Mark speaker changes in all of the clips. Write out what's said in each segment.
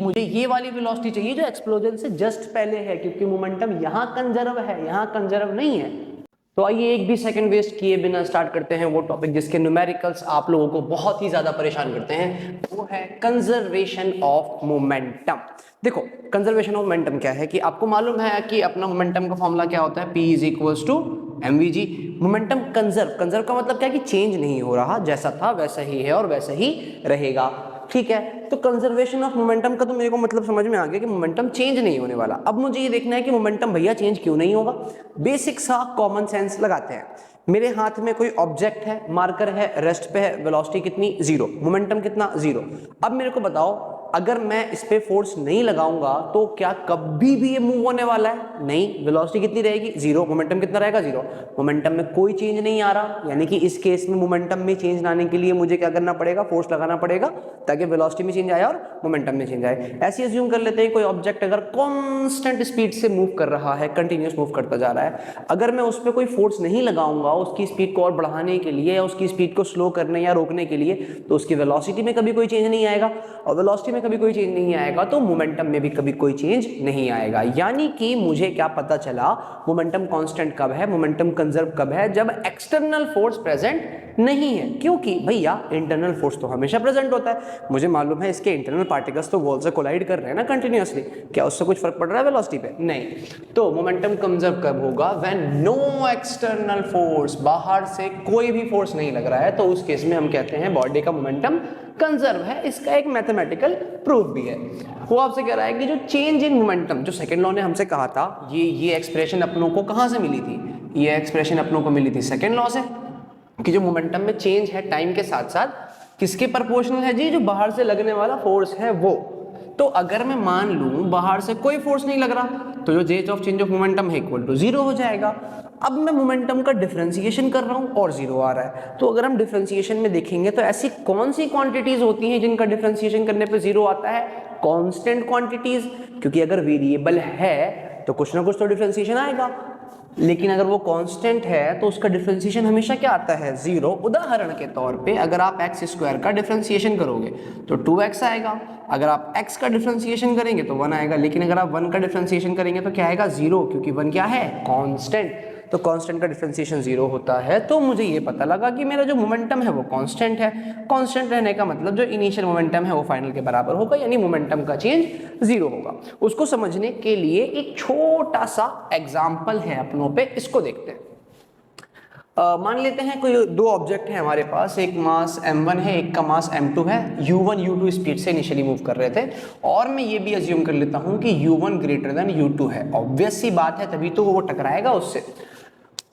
Speaker 1: मुझे ये वाली वेलोसिटी चाहिए जो एक्सप्लोजन से जस्ट पहले है, क्योंकि मोमेंटम यहाँ कंजर्व है, यहाँ कंजर्व नहीं है। तो आइए एक भी सेकंड वेस्ट किए बिना स्टार्ट करते हैं वो टॉपिक जिसके न्यूमेरिकल्स आप लोगों को बहुत ही ज्यादा परेशान करते हैं, वो है कंजर्वेशन ऑफ मोमेंटम। देखो कंजर्वेशन ऑफ मोमेंटम क्या है कि आपको मालूम है कि अपना मोमेंटम का फॉर्मूला क्या होता है, P is equals to mvg। Momentum conserve का मतलब क्या है कि चेंज नहीं हो रहा, जैसा था वैसा ही है और वैसा ही रहेगा, ठीक है। तो कंजर्वेशन ऑफ मोमेंटम का तो मेरे को मतलब समझ में आ गया कि मोमेंटम चेंज नहीं होने वाला। अब मुझे ये देखना है कि मोमेंटम भैया चेंज क्यों नहीं होगा। बेसिक सा कॉमन सेंस लगाते हैं। मेरे हाथ में कोई ऑब्जेक्ट है, मार्कर है, रेस्ट पे है, वेलोसिटी कितनी 0, मोमेंटम कितना 0। अब मेरे को बताओ अगर मैं इस पे फोर्स नहीं लगाऊंगा तो क्या कभी भी ये मूव होने वाला है? नहीं। वेलोसिटी कितनी रहेगी 0, मोमेंटम कितना रहेगा 0। मोमेंटम में कोई चेंज नहीं आ रहा, यानी कि इस केस में मोमेंटम में चेंज लाने के लिए मुझे क्या करना पड़ेगा, फोर्स लगाना पड़ेगा ताकि वेलोसिटी में चेंज आए और मोमेंटम में चेंज आए। ऐसे अज्यूम कर लेते हैं कोई ऑब्जेक्ट अगर कांस्टेंट स्पीड से मूव कर रहा है, कंटिन्यूअस मूव करता जा रहा है, अगर मैं उस पर कोई फोर्स नहीं लगाऊंगा उसकी स्पीड को और बढ़ाने के लिए या उसकी स्पीड को स्लो करने या रोकने के लिए, तो उसकी वेलोसिटी में कभी कोई चेंज नहीं आएगा, और वेलोसिटी में कभी कोई चेंज नहीं आएगा तो मोमेंटम में भी कभी कोई चेंज नहीं आएगा। यानी कि मुझे क्या पता चला, मोमेंटम कांस्टेंट कब है, मोमेंटम कंजर्व कब है, जब एक्सटर्नल फोर्स प्रेजेंट नहीं है। क्योंकि भैया इंटरनल फोर्स तो हमेशा प्रेजेंट होता है। मुझे मालूम है इसके इंटरनल पार्टिकल्स तो वॉल से कोलाइड कर रहे हैं ना कंटिन्यूअसली, क्या उससे कुछ फर्क पड़ रहा है वेलोसिटी पे? नहीं। तो मोमेंटम कंजर्व कब होगा, व्हेन नो एक्सटर्नल फोर्स, बाहर से कोई भी फोर्स नहीं लग रहा है, तो उस केस में हम कहते हैं बॉडी का मोमेंटम कंजर्व है। इसका एक मैथमेटिकल प्रूफ भी है। वो आपसे कह रहा है कि जो चेंज इन मोमेंटम, जो सेकंड लॉ ने हमसे कहा था, ये एक्सप्रेशन अपनों को कहां से मिली थी, ये एक्सप्रेशन अपनों को मिली थी सेकंड लॉ से, कि जो मोमेंटम में चेंज है टाइम के साथ साथ किसके प्रोपोर्शनल है जी, जो बाहर से लगने वाला फोर्स है वो। तो अगर मैं मान लूं बाहर से कोई फोर्स नहीं लग रहा तो जो rate of change of momentum है इक्वल टू 0 हो जाएगा। अब मैं मोमेंटम का डिफरेंशिएशन कर रहा हूं और 0 आ रहा है। तो अगर हम डिफरेंशिएशन में देखेंगे तो ऐसी कौन सी क्वांटिटीज होती हैं जिनका डिफरेंशिएशन करने पे 0 आता है? कांस्टेंट क्वांटिटीज, क्योंकि अगर वेरिएबल है तो कुछ ना कुछ तो डिफरेंशिएशन आएगा, लेकिन अगर वो कांस्टेंट है तो उसका डिफरेंशिएशन हमेशा क्या आता है? 0। उदाहरण के तौर पे अगर आप एक्स स्क्वायर का डिफरेंशिएशन करोगे तो 2x आएगा, अगर आप x का डिफरेंशिएशन करेंगे तो 1 आएगा, लेकिन अगर आप 1 का डिफरेंशिएशन करेंगे तो क्या आएगा? 0, क्योंकि 1 क्या है? कांस्टेंट। तो कांस्टेंट का डिफरेंशिएशन 0 होता है। तो मुझे ये पता लगा कि मेरा जो मोमेंटम है वो कांस्टेंट है। कांस्टेंट रहने का मतलब जो इनिशियल मोमेंटम है वो फाइनल के बराबर होगा, यानी मोमेंटम का चेंज 0 होगा। उसको समझने के लिए एक छोटा सा एग्जाम्पल है अपनों पे, इसको देखते हैं। मान लेते हैं कोई दो ऑब्जेक्ट है हमारे पास, एक मास m1 है, एक का मास m2 है, u1 u2 स्पीड से इनिशियली मूव कर रहे थे, और मैं ये भी अज्यूम कर लेता हूं कि u1 ग्रेटर देन u2 है। ऑब्वियस सी बात है, तभी तो वो टकराएगा उससे।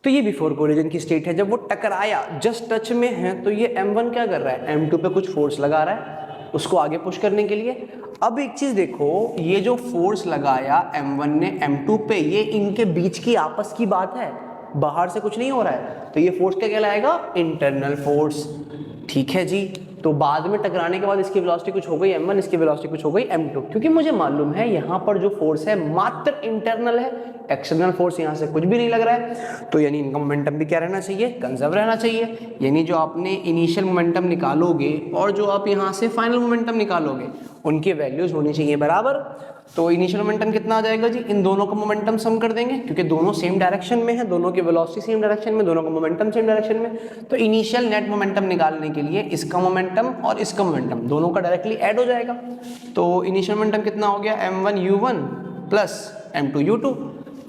Speaker 1: तो ये बिफोर कोलिजन की स्टेट है। जब वो टकराया, जस्ट टच में है, तो ये m1 क्या कर रहा है? m2 पे कुछ फोर्स लगा रहा है उसको आगे पुश करने के लिए। अब एक चीज देखो, ये जो फोर्स लगाया m1 ने m2 पे, ये इनके बीच की आपस की बात है, बाहर से कुछ नहीं हो रहा है, तो ये फोर्स क्या कहलाएगा? Internal force. ठीक है जी। तो बाद में टकराने के बाद इसकी वेलोसिटी कुछ हो गई m1, इसकी वेलोसिटी कुछ हो गई m2, क्योंकि मुझे मालूम है यहाँ पर जो फोर्स है मात्र इंटरनल है, एक्सटर्नल फोर्स यहाँ से कुछ भी नहीं लग रहा है। तो यानी इनका मोमेंटम भी क्या रहना चाहिए? कंजर्व रहना चाहिए। यानी जो आपने इनिशियल मोमेंटम निकालोगे और जो आप यहाँ से फाइनल मोमेंटम निकालोगे उनकी वैल्यूज होनी चाहिए बराबर। तो इनिशियल मोमेंटम कितना आ जाएगा जी? इन दोनों का मोमेंटम सम कर देंगे, क्योंकि दोनों सेम डायरेक्शन में है, दोनों की वेलोसिटी सेम डायरेक्शन में, दोनों का मोमेंटम सेम डायरेक्शन में। तो इनिशियल नेट मोमेंटम निकालने के लिए इसका मोमेंटम और इसका मोमेंटम दोनों का डायरेक्टली ऐड हो जाएगा। तो इनिशियल मोमेंटम कितना हो गया? m1 u1 plus m2 u2।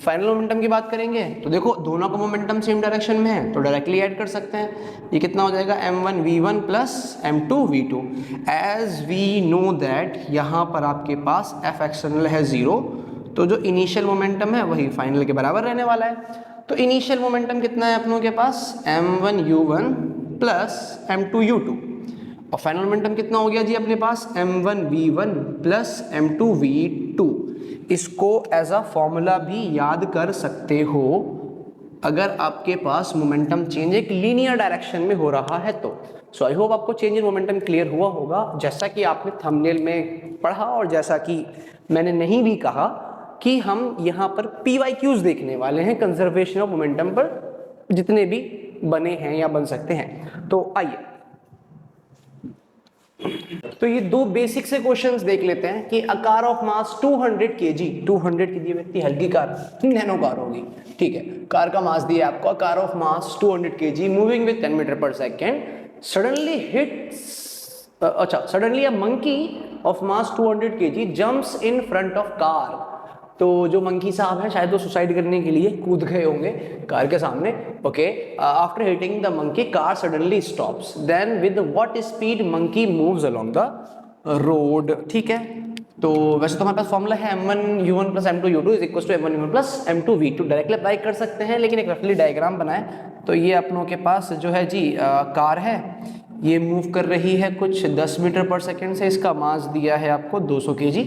Speaker 1: Final momentum की बात करेंगे तो देखो दोनों का मोमेंटम सेम डायरेक्शन में है तो डायरेक्टली ऐड कर सकते हैं। ये कितना हो जाएगा? m1 v1 plus m2 v2। As we know that यहाँ पर आपके पास f एक्सटर्नल है 0, तो जो इनिशियल मोमेंटम है वही फाइनल के बराबर रहने वाला है। तो इनिशियल मोमेंटम कितना है अपनों के पास? m1 u1 plus m2 u2। और फाइनल मोमेंटम कितना हो गया जी अपने पास? m1 v1 plus m2 v2। इसको एज अ फॉर्मूला भी याद कर सकते हो अगर आपके पास मोमेंटम चेंज एक लीनियर डायरेक्शन में हो रहा है तो। सो आई होप आपको चेंज इन मोमेंटम क्लियर हुआ होगा, जैसा कि आपने थंबनेल में पढ़ा और जैसा कि मैंने नहीं भी कहा कि हम यहाँ पर PYQs देखने वाले हैं कंजर्वेशन ऑफ मोमेंटम पर, जितने भी बने हैं या बन सकते हैं। तो आइए तो ये दो बेसिक से क्वेश्चंस देख लेते हैं कि अ car of mass 200 kg, 200 kg में इतनी हल्की कार नैनो कार होगी, ठीक है। कार का मास दिया आपको, a car of mass 200 kg moving with 10 metre per second suddenly hits, suddenly a monkey of mass 200 kg jumps in front of car. तो जो मंकी साहब हैं शायद वो सुसाइड करने के लिए कूद गए होंगे कार के सामने, okay. After hitting the monkey car suddenly stops, then with what speed monkey moves along the road, ठीक है। तो वैसे तो हमारे पास फॉर्मूला है m1u1 plus m2u2 is equal to m1u1 plus m2v2, directly apply कर सकते हैं, लेकिन एक रफली डायग्राम बनाए। तो ये अपनों के पास जो है जी कार है, ये मूव कर रही है कुछ 10 मीटर पर सेकेंड से, इसका मास दिया है आपको 200 kg,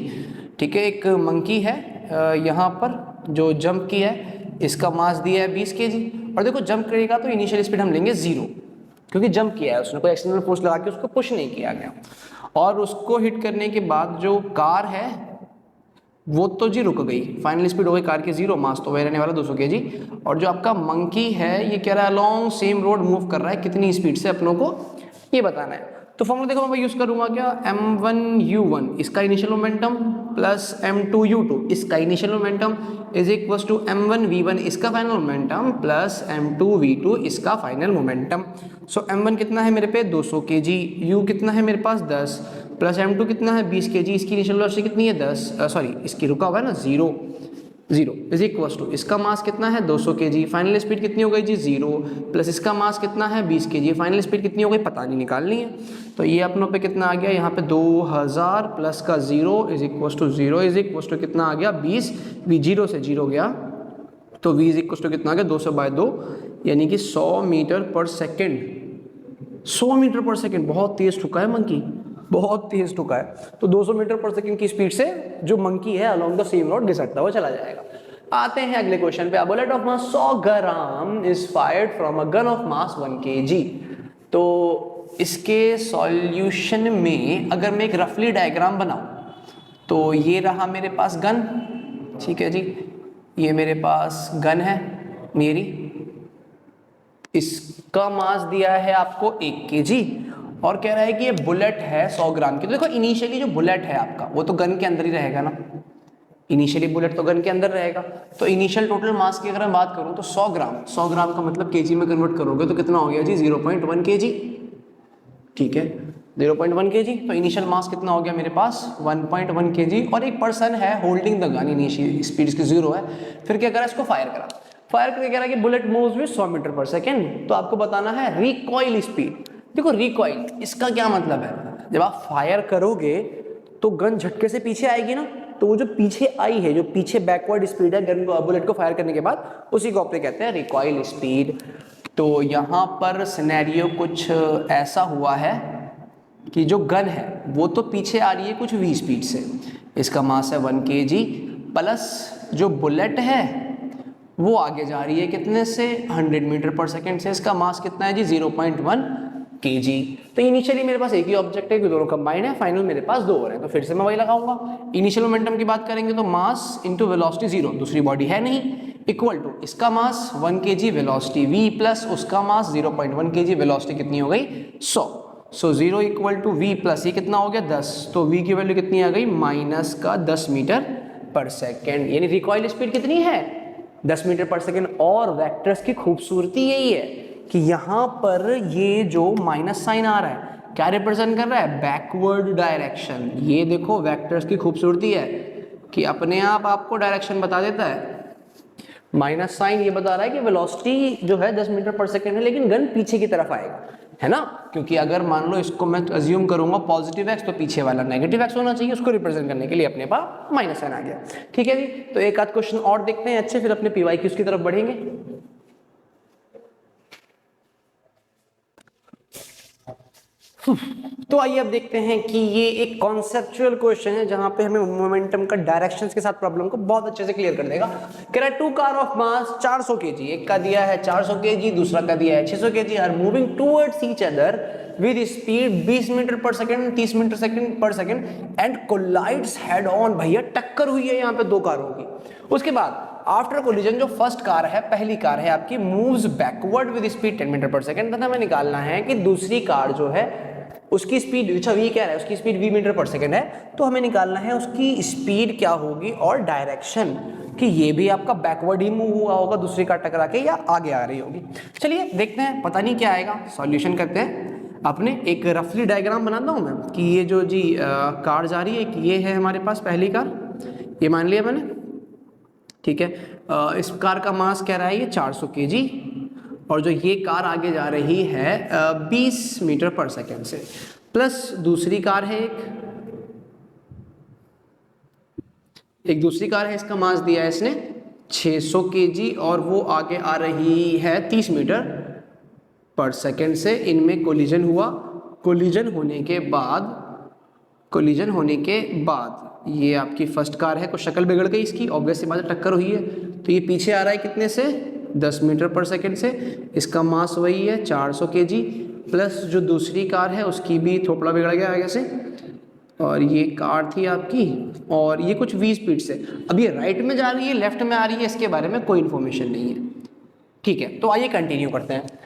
Speaker 1: ठीक है। एक मंकी है यहाँ पर जो जंप किया है, इसका मास दिया है 20 kg, और देखो जंप करेगा तो इनिशियल स्पीड हम लेंगे 0, क्योंकि जंप किया है उसने, कोई एक्सटर्नल फोर्स लगा के उसको पुश नहीं किया गया। और उसको हिट करने के बाद जो कार है वो तो जी रुक गई, फाइनल स्पीड हो गई कार की 0, मास तो वही रहने वाला 200 kg। और जो आपका मंकी है ये कह रहा है अलोंग सेम रोड मूव कर रहा है, कितनी स्पीड से अपनों को ये बताना है। तो फॉर्मूला देखो मैं यूज करूंगा क्या, m1u1 इसका इनिशियल मोमेंटम प्लस m2u2 इसका initial momentum is equal to m1v1 इसका फाइनल मोमेंटम प्लस m2v2 इसका फाइनल मोमेंटम। सो m1 कितना है मेरे पे 200 kg, u कितना है मेरे पास 10, प्लस m2 कितना है 20 kg, इसकी इनिशियल वेलोसिटी कितनी है 10, सॉरी इसकी रुका हुआ है ना 0 इज इक्वल टू इसका मास कितना है 200 kg, फाइनल स्पीड कितनी हो गई जी 0, प्लस इसका मास कितना है 20 kg, फाइनल स्पीड कितनी हो गई पता नहीं, निकालनी है। तो ये अपनों पे कितना आ गया यहाँ पे 2000 प्लस का 0 is equal to 0 is equal to कितना आ गया 20, v 0 से 0 गया तो v इज इक्वल टू कितना आ गया 200/2 यानी कि 100 metre per second. 100 metre per second, बहुत तेज ठुका है मंकी, बहुत तेज ठुका है। तो 200 मीटर पर सेकंड की स्पीड से जो मंकी है अलोंग द सेम रोड घिसटता हुआ चला जाएगा। आते हैं अगले क्वेश्चन पे, a bullet of mass 100 gram is fired from a gun of mass 1 kg। तो इसके सॉल्यूशन में अगर मैं एक रफली डायग्राम बनाऊं तो ये रहा मेरे पास गन, ठीक है जी, ये मेरे पास गन है मेरी, इसका मास दिया है आपको 1 kg और कह रहा है कि ये बुलेट है 100 ग्राम की। तो देखो इनिशियली जो बुलेट है आपका वो तो गन के अंदर ही रहेगा ना, इनिशियली बुलेट तो गन के अंदर रहेगा। तो इनिशियल टोटल मास की अगर मैं बात करूं तो 100 ग्राम का मतलब केजी में कन्वर्ट करोगे तो कितना हो गया जी 0.1 kg, ठीक है 0.1 kg। तो इनिशियल मास कितना हो गया मेरे पास 1.1 kg, और एक पर्सन है holding the gun, initial speed इसकी 0 है। फिर क्या करा, इसको फायर करके कह रहा है कि bullet moves with 100 metre per second. तो आपको बताना है रिकॉइल स्पीड। देखो रिकॉइल इसका क्या मतलब है, जब आप फायर करोगे तो गन झटके से पीछे आएगी ना, तो वो जो पीछे आई है, जो पीछे बैकवर्ड स्पीड है गन को बुलेट को फायर करने के बाद, उसी को अपने कहते हैं रिकॉइल स्पीड। तो यहाँ पर सिनेरियो कुछ ऐसा हुआ है कि जो गन है वो तो पीछे आ रही है कुछ v स्पीड से, इसका मास है 1 kg, प्लस जो बुलेट है वो आगे जा रही है कितने से 100 मीटर पर सेकेंड से, इसका मास कितना है जी 0.1 kg। तो इनिशियली मेरे पास एक ही ऑब्जेक्ट है कि दोनों कंबाइन है, फाइनल मेरे पास 2 और हैं, तो फिर से मैं वही लगाऊंगा। इनिशियल मोमेंटम की बात करेंगे तो मास इंटू वेलोसिटी 0, दूसरी बॉडी है नहीं, इक्वल टू इसका मास 1 kg वेलोसिटी v प्लस उसका मास 0.1 kg, वेलोसिटी कितनी हो गई 100। सो 0 इक्वल टू v प्लस ये कितना हो गया 10, तो v की वैल्यू कितनी आ गई माइनस का 10 मीटर पर सेकेंड, यानी रिकॉइल स्पीड कितनी है 10 मीटर पर सेकेंड। और वेक्टर्स की खूबसूरती यही है कि यहाँ पर ये जो माइनस साइन आ रहा है क्या रिप्रेजेंट कर रहा है, बैकवर्ड डायरेक्शन। ये देखो वेक्टर्स की खूबसूरती है कि अपने आप आपको डायरेक्शन बता देता है। माइनस साइन ये बता रहा है कि वेलोसिटी जो है 10 मीटर पर सेकेंड है, लेकिन गन पीछे की तरफ आएगा, है ना, क्योंकि अगर मान लो इसको मैं अज्यूम करूंगा पॉजिटिव एक्स तो पीछे वाला नेगेटिव एक्स होना चाहिए, उसको रिप्रेजेंट करने के लिए अपने पास माइनस साइन आ गया। ठीक है जी, तो एक आध क्वेश्चन और देखते हैं अच्छे, फिर अपने PYQs की तरफ बढ़ेंगे। तो आइए अब देखते हैं कि ये एक कॉन्सेप्चुअल क्वेश्चन है जहां पे हमें मोमेंटम का डायरेक्शंस के साथ प्रॉब्लम को बहुत अच्छे से क्लियर कर देगा। कह रहा है 2 कार ऑफ मास 400 kg, एक का दिया है 400 kg, दूसरा का दिया है 600 kg, are moving towards each other with speed 20 metre per second, 30 metre per second and collides head on. भैया टक्कर हुई है यहाँ पे 2 कारों की। उसके बाद आफ्टर कोलिजन जो फर्स्ट कार है, पहली कार है आपकी, moves backward with speed 10 metre per second, तथा हमें निकालना है कि दूसरी कार जो है उसकी स्पीड, अच्छा v क्या है, उसकी speed v metre per second है, तो हमें निकालना है उसकी स्पीड क्या होगी और डायरेक्शन कि ये भी आपका बैकवर्ड ही मूव हुआ होगा दूसरी कार टकरा के या आगे आ रही होगी। चलिए देखते हैं, पता नहीं क्या आएगा, सॉल्यूशन करते हैं। अपने एक रफली डायग्राम बनाता हूँ मैं कि ये जो जी कार जा रही है, एक ये है हमारे पास पहली कार, ये मान लिया मैंने, ठीक है। इस कार का मास कह रहा है ये 400 kg, और जो ये कार आगे जा रही है 20 मीटर पर सेकेंड से, प्लस दूसरी कार है एक दूसरी कार है, इसका मास दिया है इसने 600 kg और वो आगे आ रही है 30 मीटर पर सेकेंड से। इनमें कोलिजन हुआ, कोलिजन होने के बाद ये आपकी फर्स्ट कार है, कुछ शक्ल बिगड़ गई इसकी, ऑब्वियस सी बात है, टक्कर हुई है, तो ये पीछे आ रहा है कितने से 10 मीटर पर सेकेंड से, इसका मास वही है 400 kg, प्लस जो दूसरी कार है उसकी भी थोपड़ा बिगड़ गया आगे से, और ये कार थी आपकी, और ये कुछ 20 स्पीड से, अब ये राइट में जा रही है लेफ्ट में आ रही है, इसके बारे में कोई इन्फॉर्मेशन नहीं है, ठीक है। तो आइए कंटिन्यू करते हैं।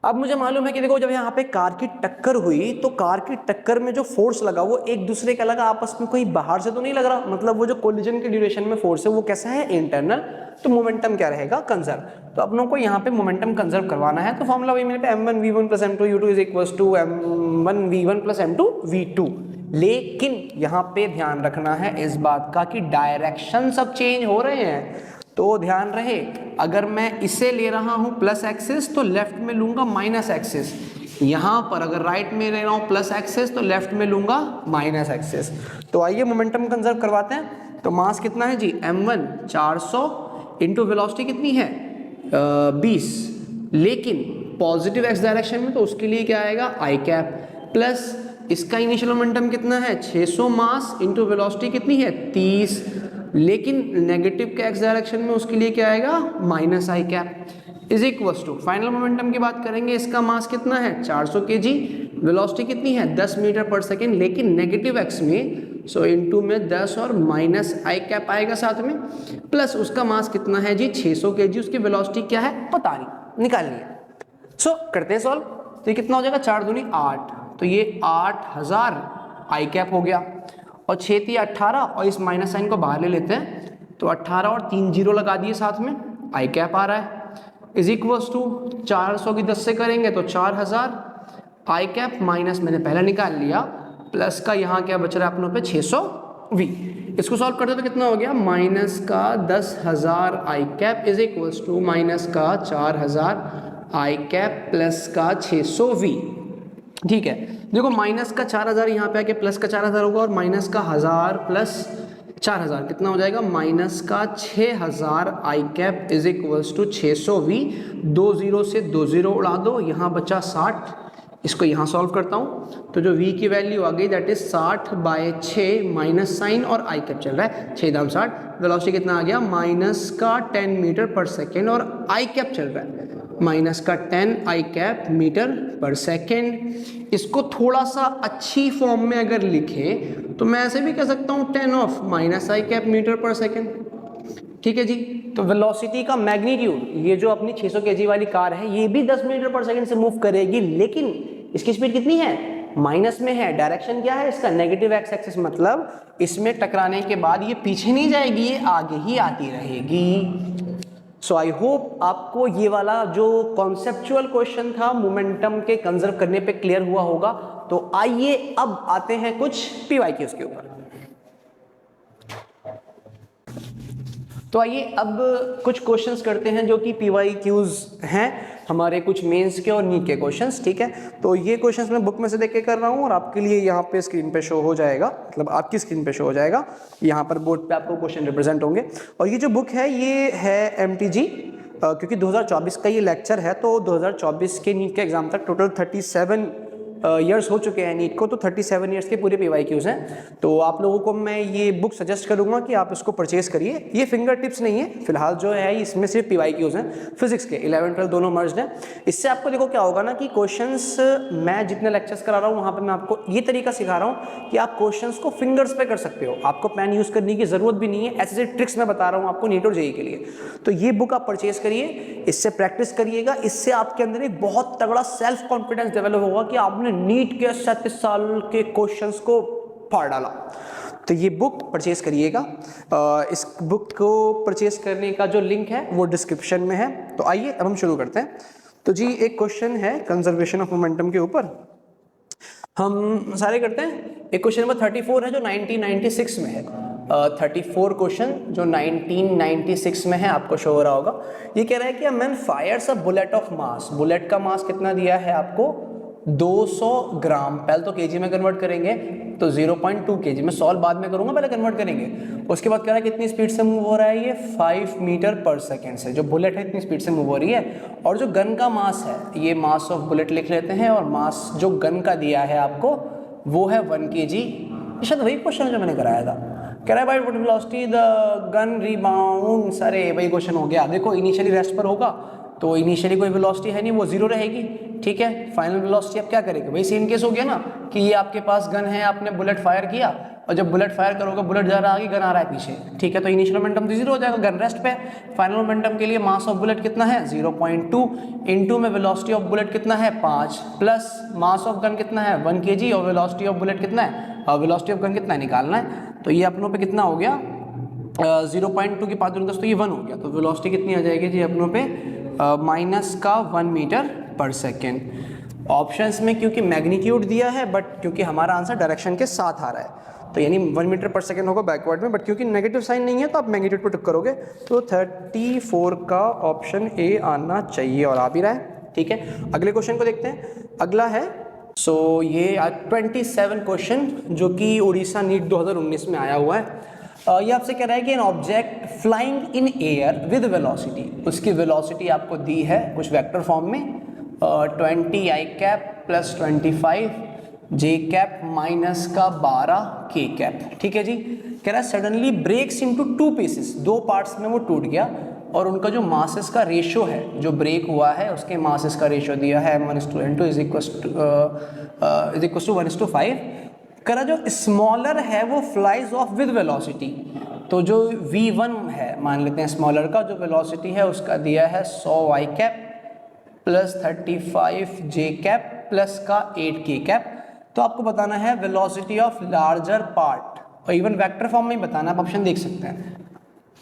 Speaker 1: अब मुझे मालूम है कि देखो जब यहाँ पे कार की टक्कर हुई तो कार की टक्कर में जो फोर्स लगा वो एक दूसरे का लगा, आपस में कोई बाहर से तो नहीं लग रहा, मतलब वो जो कोलिजन के ड्यूरेशन में फोर्स है वो कैसा है, इंटरनल, तो मोमेंटम क्या रहेगा, कंजर्व। तो अपनों को यहाँ पे मोमेंटम कंजर्व करवाना है, तो फॉर्मूला वही मेरे पे m1v1 + m2u2 is equals to m1v1 + m2v2। लेकिन यहाँ पे ध्यान रखना है इस बात का कि डायरेक्शन सब चेंज हो रहे हैं, तो ध्यान रहे अगर मैं इसे ले रहा हूं प्लस एक्सिस तो लेफ्ट में लूंगा माइनस एक्सिस, यहां पर अगर राइट में ले रहा हूं प्लस एक्सिस तो लेफ्ट में लूंगा माइनस एक्सिस। तो आइए मोमेंटम कंजर्व करवाते हैं। तो मास कितना है जी m1 400 इंटू वेलोसिटी कितनी है 20, लेकिन पॉजिटिव एक्स डायरेक्शन में तो उसके लिए क्या आएगा आई कैप, प्लस इसका इनिशियल मोमेंटम कितना है 600 मास इंटू वेलोसिटी कितनी है 30, लेकिन नेगेटिव के एक्स डायरेक्शन में उसके लिए क्या आएगा minus i cap is equals to final momentum की बात करेंगे, इसका मास कितना है 400 kg, वेलोसिटी कितनी है 10 मीटर पर सेकेंड, लेकिन नेगेटिव एक्स में सो इनटू में 10 और माइनस आई कैप आएगा साथ में, प्लस उसका मास कितना है जी 600 kg, उसकी वेलोसिटी क्या है पता नहीं, निकाल लिया। सो करते हैं सॉल्व, तो ये कितना हो जाएगा 4 दूनी 8, तो ये 8000 आई कैप हो गया, और 6 × 18 और इस माइनस साइन को बाहर ले लेते हैं, तो 18 और 3 जीरो लगा दिए साथ में, आई कैप आ रहा है इज इक्वल्स टू 400 की 10 से करेंगे तो 4000 आई कैप माइनस मैंने पहले निकाल लिया, प्लस का यहाँ क्या बच रहा है अपनों पे 600v। इसको सॉल्व करते तो कितना हो गया माइनस का 10,000 i cap is equals to minus का 4000 आई कैप प्लस का 600v, ठीक है। देखो माइनस का 4000 यहाँ पे आके प्लस का 4000 होगा, और माइनस का 1000 प्लस 4000 कितना हो जाएगा माइनस का 6000 i cap is equals to 600v, 2 0 से 2 0 उड़ा दो, यहाँ बचा 60, इसको यहाँ सॉल्व करता हूँ तो जो v की वैल्यू आ गई दैट इज 60/6 माइनस साइन और आई कैप चल रहा है 6 दाम 60, वेलोसिटी कितना आ गया माइनस का 10 मीटर पर सेकेंड, और आई कैप चल रहा है माइनस का 10 आई कैप मीटर पर सेकेंड। इसको थोड़ा सा अच्छी फॉर्म में अगर लिखें तो मैं ऐसे भी कह सकता हूँ 10 of minus i cap metre per second, ठीक है जी। तो वेलोसिटी का मैग्नीट्यूड, ये जो अपनी 600 kg वाली कार है ये भी 10 मीटर पर सेकेंड से मूव करेगी, लेकिन इसकी स्पीड कितनी है माइनस में है, डायरेक्शन क्या है इसका नेगेटिव एक्स एक्सिस, मतलब इसमें टकराने के बाद ये पीछे नहीं जाएगी, ये आगे ही आती रहेगी। सो आई होप आपको ये वाला जो कॉन्सेप्चुअल क्वेश्चन था मोमेंटम के कंजर्व करने पे क्लियर हुआ होगा। तो आइए अब आते हैं कुछ पीवाईक्यूज के ऊपर। तो आइए अब कुछ क्वेश्चंस करते हैं जो कि पीवाईक्यूज हैं हमारे कुछ मेंस के और नीट के क्वेश्चंस, ठीक है। तो ये क्वेश्चंस मैं बुक में से देख के कर रहा हूँ और आपके लिए यहाँ पे स्क्रीन पे शो हो जाएगा, मतलब आपकी स्क्रीन पे शो हो जाएगा, यहाँ पर बोर्ड पे आपको क्वेश्चन रिप्रेजेंट होंगे। और ये जो बुक है ये है MTG, क्योंकि 2024 का ये लेक्चर है तो 2024 के नीट के एग्जाम तक टोटल 37 ईयर्स हो चुके हैं नीट को, तो 37 ईयर्स के पूरे पीवाईक्यूज हैं। तो आप लोगों को मैं ये बुक सजेस्ट करूंगा कि आप इसको परचेज करिए। ये फिंगर टिप्स नहीं है फिलहाल, जो है इसमें सिर्फ पीवाईक्यूज हैं, फिजिक्स के 11 12 दोनों मर्ज्ड हैं। इससे आपको देखो क्या होगा ना कि क्वेश्चंस मैं जितने लेक्चर्स करा रहा हूँ वहाँ पर मैं आपको ये तरीका सिखा रहा हूँ कि आप क्वेश्चंस को फिंगर्स पे कर सकते हो, आपको पेन यूज़ करने की ज़रूरत भी नहीं है। ऐसे ट्रिक्स मैं बता रहा हूँ आपको नीट और जेईई के लिए। तो ये बुक आप परचेज करिए, इससे प्रैक्टिस करिएगा, इससे आपके अंदर एक बहुत तगड़ा सेल्फ कॉन्फिडेंस डेवलप होगा कि आपने नीट के 37 साल के क्वेश्चंस को फाड़ डाला। तो ये बुक परचेज करिएगा। इस बुक को परचेज करने का जो लिंक है वो डिस्क्रिप्शन में है। तो आइए अब हम शुरू करते हैं। तो जी एक क्वेश्चन है कंजर्वेशन ऑफ मोमेंटम के ऊपर, हम सारे करते हैं। एक क्वेश्चन नंबर 34 है जो 1996 में है। 34 क्वेश्चन जो 1996 में है, आपको शो हो रहा होगा। ये कह रहा है कि a man Fyers a bullet of mass. Bullet का मास कितना दिया है आपको? 200 ग्राम। पहले तो केजी में कन्वर्ट करेंगे, तो 0.2 केजी। मैं सॉल्व बाद में करूंगा, पहले कन्वर्ट करेंगे। उसके बाद कह रहा है कितनी स्पीड से मूव हो रहा है? ये 5 मीटर पर सेकेंड से। जो बुलेट है इतनी स्पीड से मूव हो रही है। और जो गन का मास है, ये मास ऑफ बुलेट लिख लेते हैं, और मास जो गन का दिया है आपको वो है 1 kg। ये शायद वही क्वेश्चन है जो मैंने कराया था। कह रहा है by what velocity the gun rebound. सारे वही क्वेश्चन हो गया। देखो इनिशियली रेस्ट पर होगा, तो इनिशियली कोई वेलोसिटी है नहीं, वो जीरो रहेगी। ठीक है, फाइनल वेलोसिटी आप क्या करेंगे? वही सेम केस हो गया ना कि ये आपके पास गन है, आपने बुलेट फायर किया, और जब बुलेट फायर करोगे बुलेट जा रहा है आगे, गन आ रहा है पीछे। ठीक है, तो इनिशियल मोमेंटम तो जीरो हो जाएगा, गन रेस्ट पे। फाइनल मोमेंटम के लिए मास ऑफ बुलेट कितना है? 0.2 इनटू में वेलोसिटी ऑफ बुलेट कितना है? 5 प्लस मास ऑफ गन कितना है? 1 kg, और वेलोसिटी ऑफ बुलेट कितना है? वेलोसिटी ऑफ गन कितना है निकालना है। तो ये अपनों पे कितना हो गया? 0.2 की 5 दूनी 10, तो ये 1 हो गया। तो वेलोसिटी कितनी आ जाएगी जी अपनों पे? माइनस का 1 मीटर पर सेकेंड। ऑप्शंस में क्योंकि मैग्नीट्यूड दिया है, बट क्योंकि हमारा आंसर डायरेक्शन के साथ आ रहा है, तो यानी 1 मीटर पर सेकेंड होगा बैकवर्ड में, बट क्योंकि नेगेटिव साइन नहीं है तो आप मैग्नीट्यूड पर टिक करोगे। तो 34 का ऑप्शन ए आना चाहिए, और आ भी रहा है। ठीक है, अगले क्वेश्चन को देखते हैं। अगला है ये 27 क्वेश्चन जो कि उड़ीसा नीट 2019 में आया हुआ है। ये आपसे कह रहा है कि an object flying in air with velocity, उसकी वेलोसिटी आपको दी है कुछ वेक्टर फॉर्म में, 20 आई कैप प्लस 25 जे कैप माइनस का 12 के कैप। ठीक है जी, कह रहा है suddenly breaks into 2 pieces, 2 parts में वो टूट गया, और उनका जो मासेस का रेशियो है, जो ब्रेक हुआ है उसके मासेस का रेशियो दिया है m1:n2 इज इक्वल टू 1:5। कह रहा जो स्मॉलर है वो फ्लाइज ऑफ विद वेलोसिटी। तो जो v1 है, मान लेते हैं स्मॉलर का, जो वेलोसिटी है उसका दिया है 100 आई कैप प्लस 35 जे कैप प्लस का 8 के कैप। तो आपको बताना है वेलोसिटी ऑफ लार्जर पार्ट, और इवन वेक्टर फॉर्म में ही बताना, आप ऑप्शन देख सकते हैं।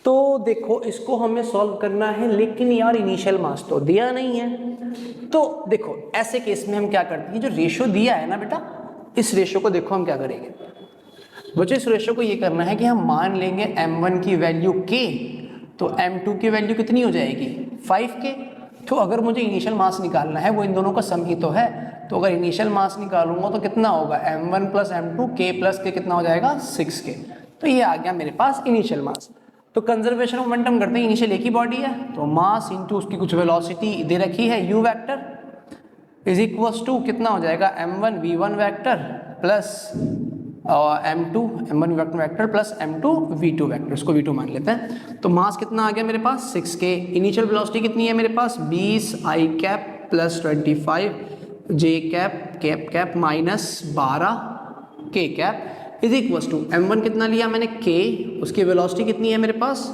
Speaker 1: तो देखो इसको हमें सॉल्व करना है, लेकिन यार इनिशियल मास तो दिया नहीं है। तो देखो ऐसे केस में हम क्या करते हैं, जो रेशियो दिया है ना बेटा, इस रेशियो को देखो हम क्या करेंगे बच्चों। इस रेशियो को ये करना है कि हम मान लेंगे m1 की वैल्यू k, तो m2 की वैल्यू कितनी हो जाएगी? 5k। तो अगर मुझे इनिशियल मास निकालना है, वो इन दोनों का सम ही तो है, तो अगर इनिशियल मास निकालूंगा तो कितना होगा? m1 plus m2 k plus k कितना हो जाएगा? 6k। तो ये आ गया मेरे पास इनिशियल मास। तो कंजर्वेशन ऑफ मोमेंटम करते हैं, इनिशियल एक ही बॉडी है, तो मास इंटू उसकी कुछ वेलोसिटी दे रखी है u vector is equals to कितना हो जाएगा? m1 v1 vector plus m2 m1 vector plus m2 v2 vector, इसको v2 मान लेते हैं। तो मास कितना आ गया मेरे पास? 6k। इनिशियल वेलोसिटी कितनी है मेरे पास? 20 आई कैप प्लस 25 जे कैप कैप कैप माइनस 12 के cap is equals to m1 कितना लिया मैंने? k। उसकी वेलोसिटी कितनी है मेरे पास?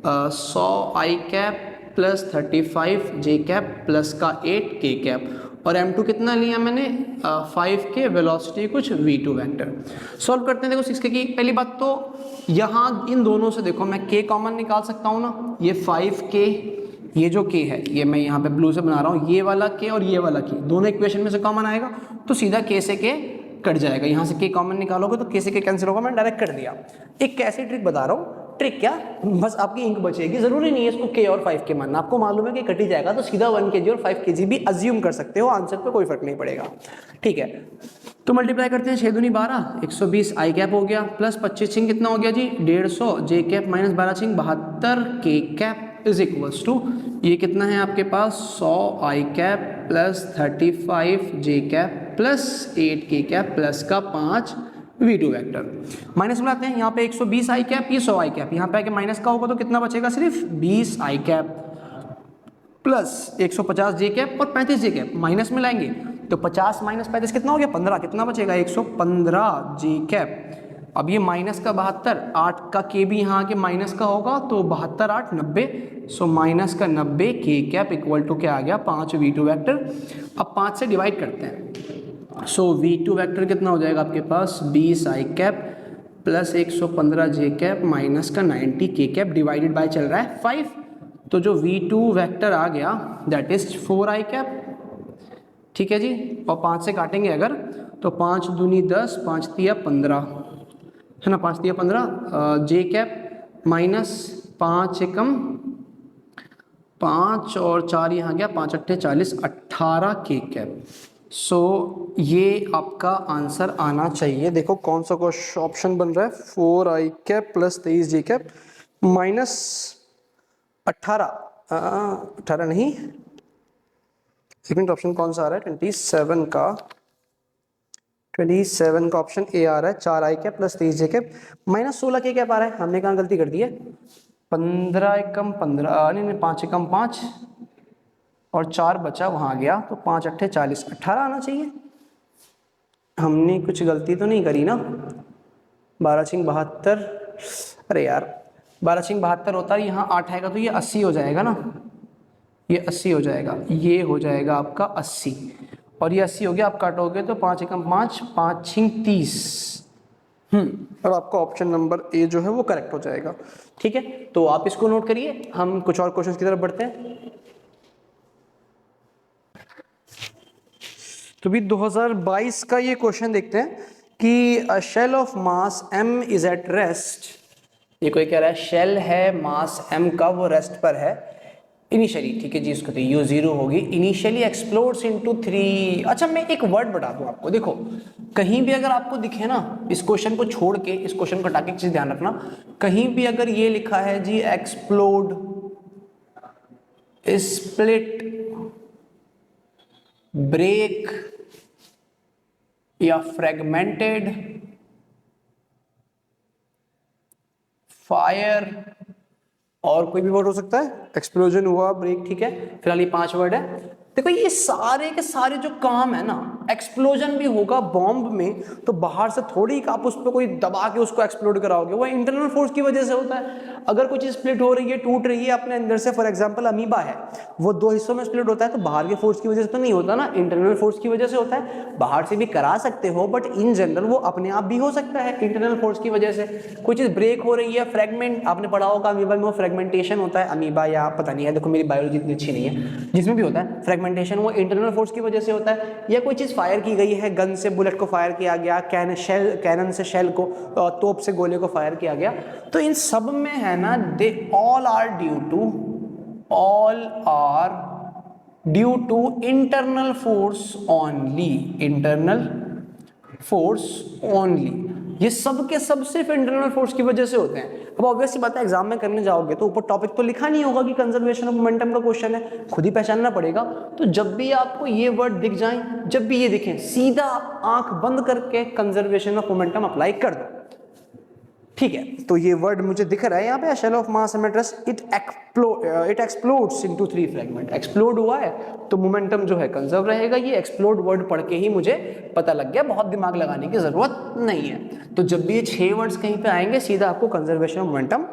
Speaker 1: 100 आई कैप प्लस 35 जे कैप प्लस का 8 के कैप, और m2 कितना लिया मैंने? 5k, वेलोसिटी कुछ v2 वेक्टर। सॉल्व करते हैं। देखो 6k की पहली बात तो यहाँ इन दोनों से देखो मैं k कॉमन निकाल सकता हूँ ना। ये 5k, ये जो k है ये मैं यहाँ पे ब्लू से बना रहा हूँ, ये वाला k और ये वाला k दोनों इक्वेशन में से कॉमन आएगा, तो सीधा k से k कट जाएगा। यहाँ से k कॉमन निकालोगे तो k से k कैंसिल होगा, मैं डायरेक्ट कर दिया। एक कैसी ट्रिक बता रहा हूँ, ट्रिक क्या, बस आपकी इंक बचेगी, जरूरी नहीं है इसको k और 5k मानना, आपको मालूम है कि कट ही जाएगा, तो सीधा 1 kg और 5 kg भी अज्यूम कर सकते हो, आंसर पे कोई फर्क नहीं पड़ेगा। ठीक है, तो मल्टीप्लाई करते हैं, 6 दूनी 12, 120 आई कैप हो गया, प्लस 25 छिंग कितना हो गया जी? 150 जे कैप माइनस 12 छिंग 72 के कैप इज इक्वल्स टू ये कितना है आपके पास? 100 आई कैप प्लस 35 जे कैप प्लस 8 के कैप प्लस का 5 v2 वेक्टर। माइनस में लाते हैं, यहाँ पे 120 आई कैप, ये 100 आई कैप, यहाँ पे आके माइनस का होगा तो कितना बचेगा? सिर्फ 20 आई कैप प्लस 150 जे कैप और 35 जे कैप, माइनस में लाएंगे तो 50 माइनस 35 कितना हो गया? 15, कितना बचेगा? 115 जे कैप। अब ये माइनस का 72, 8 का के भी यहाँ के माइनस का होगा, तो 72 8 90, सो माइनस का 90 के कैप इक्वल टू क्या आ गया? 5 v2 वेक्टर। अब 5 से डिवाइड करते हैं, सो V2 वेक्टर कितना हो जाएगा आपके पास 20 आई कैप प्लस 115 जे कैप माइनस का 90 के कैप डिवाइडेड बाय चल रहा है 5। तो जो V2 वेक्टर आ गया दैट इज 4 आई कैप, ठीक है जी। और 5 से काटेंगे अगर तो 5 दूनी 10, 5 तिया 15 है ना, 5 तिया 15 जे कैप माइनस 5 एकम 5 और 4 यहाँ गया, 5 अट्ठे 40, 18 के कैप। सो ये आपका आंसर आना चाहिए। देखो कौन सा ऑप्शन बन रहा है, 4 आई कैप प्लस 23 जे कैप माइनस 18 नहीं, सेकंड ऑप्शन कौन सा आ रहा है, 27 का ऑप्शन ए आ रहा है। 4 आई कैप प्लस 23 जे कैप माइनस 16 के कैप आ रहा है। हमने कहाँ गलती कर दी है, 15 एकम 15 नहीं 5 एकम 5 और 4 बचा वहाँ गया, तो 5 अट्ठे 40, 18 आना चाहिए। हमने कुछ गलती तो नहीं करी ना। 12 छिंग 72, अरे यार 12 छिंग 72 होता है, यहाँ 8 आएगा तो ये 80 हो जाएगा ना, ये 80 हो जाएगा, ये हो जाएगा आपका 80 और ये 80 हो गया। आप काटोगे तो 5 एकम 5, 5 छिंग 30। और आपका ऑप्शन नंबर ए जो है वो करेक्ट हो जाएगा, ठीक है। तो आप इसको नोट करिए, हम कुछ और क्वेश्चंस की तरफ बढ़ते हैं। तो भी 2022 का ये क्वेश्चन देखते हैं कि a shell of mass m is at rest. ये कोई कह रहा है शेल है, मास m का, वो रेस्ट पर है इनिशियली, ठीक है जी। इसको तो u0 होगी। Initially explodes into 3। अच्छा मैं एक वर्ड बता दूं आपको, देखो कहीं भी अगर आपको दिखे ना, इस क्वेश्चन को छोड़ के, इस क्वेश्चन को हटा के, चीज ध्यान रखना, कहीं भी अगर ये लिखा है जी एक्सप्लोड, स्प्लिट, ब्रेक या फ्रेगमेंटेड, फायर, और कोई भी वर्ड हो सकता है, एक्सप्लोजन हुआ, ब्रेक, ठीक है। फिलहाल ये 5 वर्ड है। देखो ये सारे के सारे जो काम है ना, एक्सप्लोजन भी होगा बॉम्ब में, तो बाहर से थोड़ी आप उस पर कोई दबा के उसको एक्सप्लोड कराओगे, वो इंटरनल फोर्स की वजह से होता है। अगर कोई चीज स्प्लिट हो रही है, टूट रही है अपने अंदर से, फॉर एग्जांपल अमीबा है, वो 2 हिस्सों में स्प्लिट होता है, तो बाहर के फोर्स की वजह से तो नहीं होता ना, इंटरनल फोर्स की वजह से होता है। बाहर से भी करा सकते हो बट इन जनरल वो अपने आप भी हो सकता है इंटरनल फोर्स की वजह से। कोई चीज ब्रेक हो रही है, फ्रेगमेंट, आपने पढ़ा होगा अमीबा में वो फ्रेगमेंटेशन होता है, अमीबा या पता नहीं है, देखो मेरी बायोलॉजी इतनी अच्छी नहीं है, जिसमें भी होता है फ्रेगमेंटेशन, वो इंटरनल फोर्स की वजह से होता है। या कोई चीज फायर की गई है, गन से बुलेट को फायर किया गया, कैनन से शेल को, तोप से गोले को फायर किया गया, तो इन सब में है ना, they all are due to internal force only, ये सब के सब सिर्फ इंटरनल फोर्स की वजह से होते हैं। अब ऑब्वियस सी बात है, एग्जाम में करने जाओगे तो ऊपर टॉपिक तो लिखा नहीं होगा कि कंजर्वेशन ऑफ मोमेंटम का क्वेश्चन है, खुद ही पहचानना पड़ेगा। तो जब भी आपको ये वर्ड दिख जाए, जब भी ये दिखें, सीधा आंख बंद करके कंजर्वेशन ऑफ मोमेंटम अप्लाई कर दो, ठीक है। तो ये वर्ड मुझे दिख रहा है यहाँ पे, shell of mass at rest, it explodes into 3 fragment. Explode हुआ है तो मोमेंटम जो है कंजर्व रहेगा। ये एक्सप्लोड वर्ड पढ़ के ही मुझे पता लग गया, बहुत दिमाग लगाने की जरूरत नहीं है। तो जब भी ये 6 वर्ड्स कहीं पे आएंगे, सीधा आपको कंजर्वेशन ऑफ मोमेंटम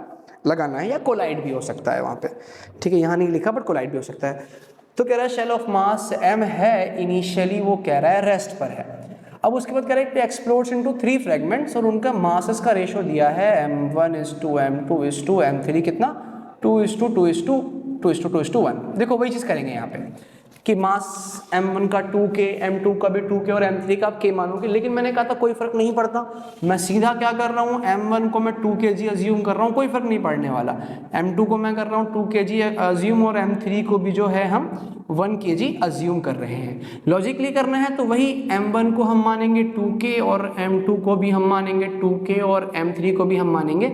Speaker 1: लगाना है, या कोलाइड भी हो सकता है वहां पे, ठीक है। यहाँ नहीं लिखा बट कोलाइड भी हो सकता है। तो कह रहा है शेल ऑफ मास m है, इनिशियली वो कह रहा है रेस्ट पर है। अब उसके बाद कह रहा है कि एक्सप्लोड्स इनटू 3 फ्रेगमेंट्स, और उनका मासेस का रेशो दिया है m1:m2:m3 कितना, 2:2:2:1। देखो वही चीज करेंगे यहाँ पे कि मास m1 का 2k, m2 का भी 2k और m3 का आप k मानोगे, लेकिन मैंने कहा था कोई फर्क नहीं पड़ता। मैं सीधा क्या कर रहा हूँ, m1 को मैं 2 kg अज्यूम कर रहा हूँ, कोई फर्क नहीं पड़ने वाला। m2 को मैं कर रहा हूँ 2 kg अज्यूम, और m3 को भी जो है हम 1 kg अज्यूम कर रहे हैं। लॉजिकली करना है तो वही m1 को हम मानेंगे 2k और m2 को भी हम मानेंगे 2k और m3 को भी हम मानेंगे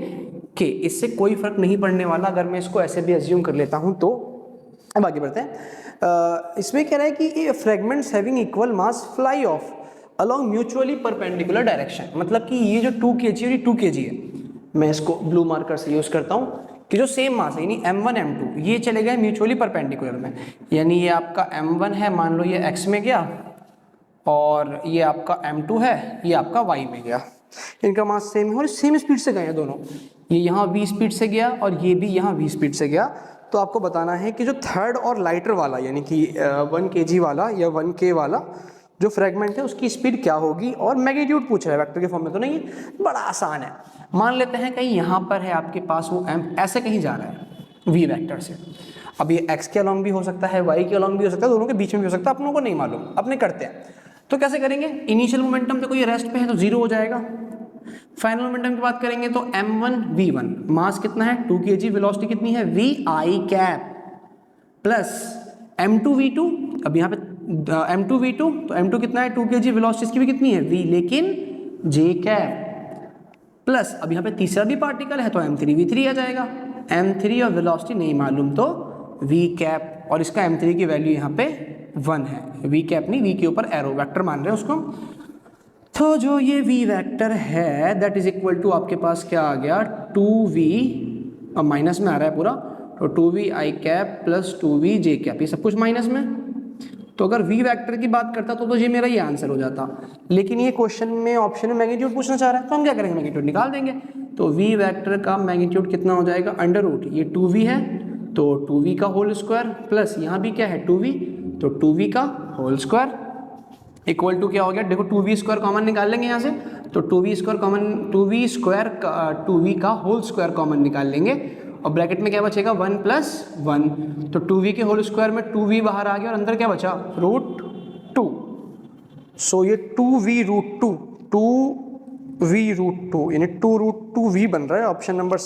Speaker 1: k। इससे कोई फर्क नहीं पड़ने वाला अगर मैं इसको ऐसे भी अज्यूम कर लेता हूँ तो। अब आगे बढ़ते हैं। इसमें कह रहा है कि fragments having equal mass fly of along mutually perpendicular direction. मतलब कि ये जो 2 kg और ये 2 kg है, मैं इसको ब्लू मार्कर से यूज करता हूँ कि जो सेम मास है, यानी m1 m2 ये चले गए म्यूचुअली परपेंडिकुलर में, यानी ये आपका m1 है, मान लो ये x में गया, और ये आपका m2 है, ये आपका y में गया। इनका मास सेम है और सेम स्पीड से गए हैं दोनों, ये यहाँ v स्पीड से गया और ये भी यहाँ v स्पीड से गया। तो आपको बताना है कि जो थर्ड और लाइटर वाला, यानी कि 1 kg वाला या 1k वाला जो फ्रेगमेंट है उसकी स्पीड क्या होगी, और मैग्नीट्यूड पूछ रहा है, वेक्टर के फॉर्म में तो नहीं है, बड़ा आसान है। मान लेते हैं कहीं यहाँ पर है आपके पास वो m ऐसे कहीं जा रहा है v वेक्टर से। अब ये x के अलॉन्ग भी हो सकता है, y के अलॉन्ग भी हो सकता है, दोनों के बीच में भी हो सकता है, अपनों को नहीं मालूम, अपने करते हैं। तो कैसे करेंगे, इनिशियल मोमेंटम देखो ये रेस्ट पे है तो 0 हो जाएगा। फाइनल मोमेंटम की बात करेंगे तो m1 v1, मास कितना है 2 kg, वेलोसिटी कितनी है v I cap, plus m2 v2, अब यहाँ पे m2 v2 तो m2 कितना है 2 kg, वेलोसिटी इसकी भी कितनी है v लेकिन j कैप, प्लस अब यहाँ पे तीसरा भी पार्टिकल है तो m3 v3 आ जाएगा, m3 और वेलोसिटी नहीं मालूम तो v कैप, और इसका m3 की वैल्यू यहाँ पे 1 है, v कैप नहीं, v के ऊपर एरो वेक्टर मान रहे हैं उसको। तो जो ये v वेक्टर है दैट इज इक्वल टू आपके पास क्या आ गया 2v, अब माइनस में आ रहा है पूरा, तो 2v I cap plus 2v j cap, ये सब कुछ माइनस में। तो अगर v वेक्टर की बात करता तो ये मेरा ये आंसर हो जाता, लेकिन ये क्वेश्चन में ऑप्शन में मैग्नीट्यूड पूछना चाह रहा है तो हम क्या करेंगे, मैग्नीट्यूड निकाल देंगे। तो v वेक्टर का मैग्नीट्यूड कितना हो जाएगा, अंडर रूट, ये 2v है तो 2v का होल स्क्वायर, प्लस यहाँ भी क्या है 2v, तो 2v का होल स्क्वायर इक्वल टू क्या हो गया, देखो 2v स्क्वायर कॉमन निकाल लेंगे यहाँ से, तो 2v square common, 2v square 2v का होल स्क्वायर कॉमन निकाल लेंगे, और ब्रैकेट में क्या बचेगा 1 प्लस 1, तो 2v के होल स्क्वायर में 2v बाहर आ गया और अंदर क्या बचा रूट 2, सो ये 2v रूट 2, 2v रूट 2 यानी 2 रूट 2v बन रहा है। ऑप्शन नंबर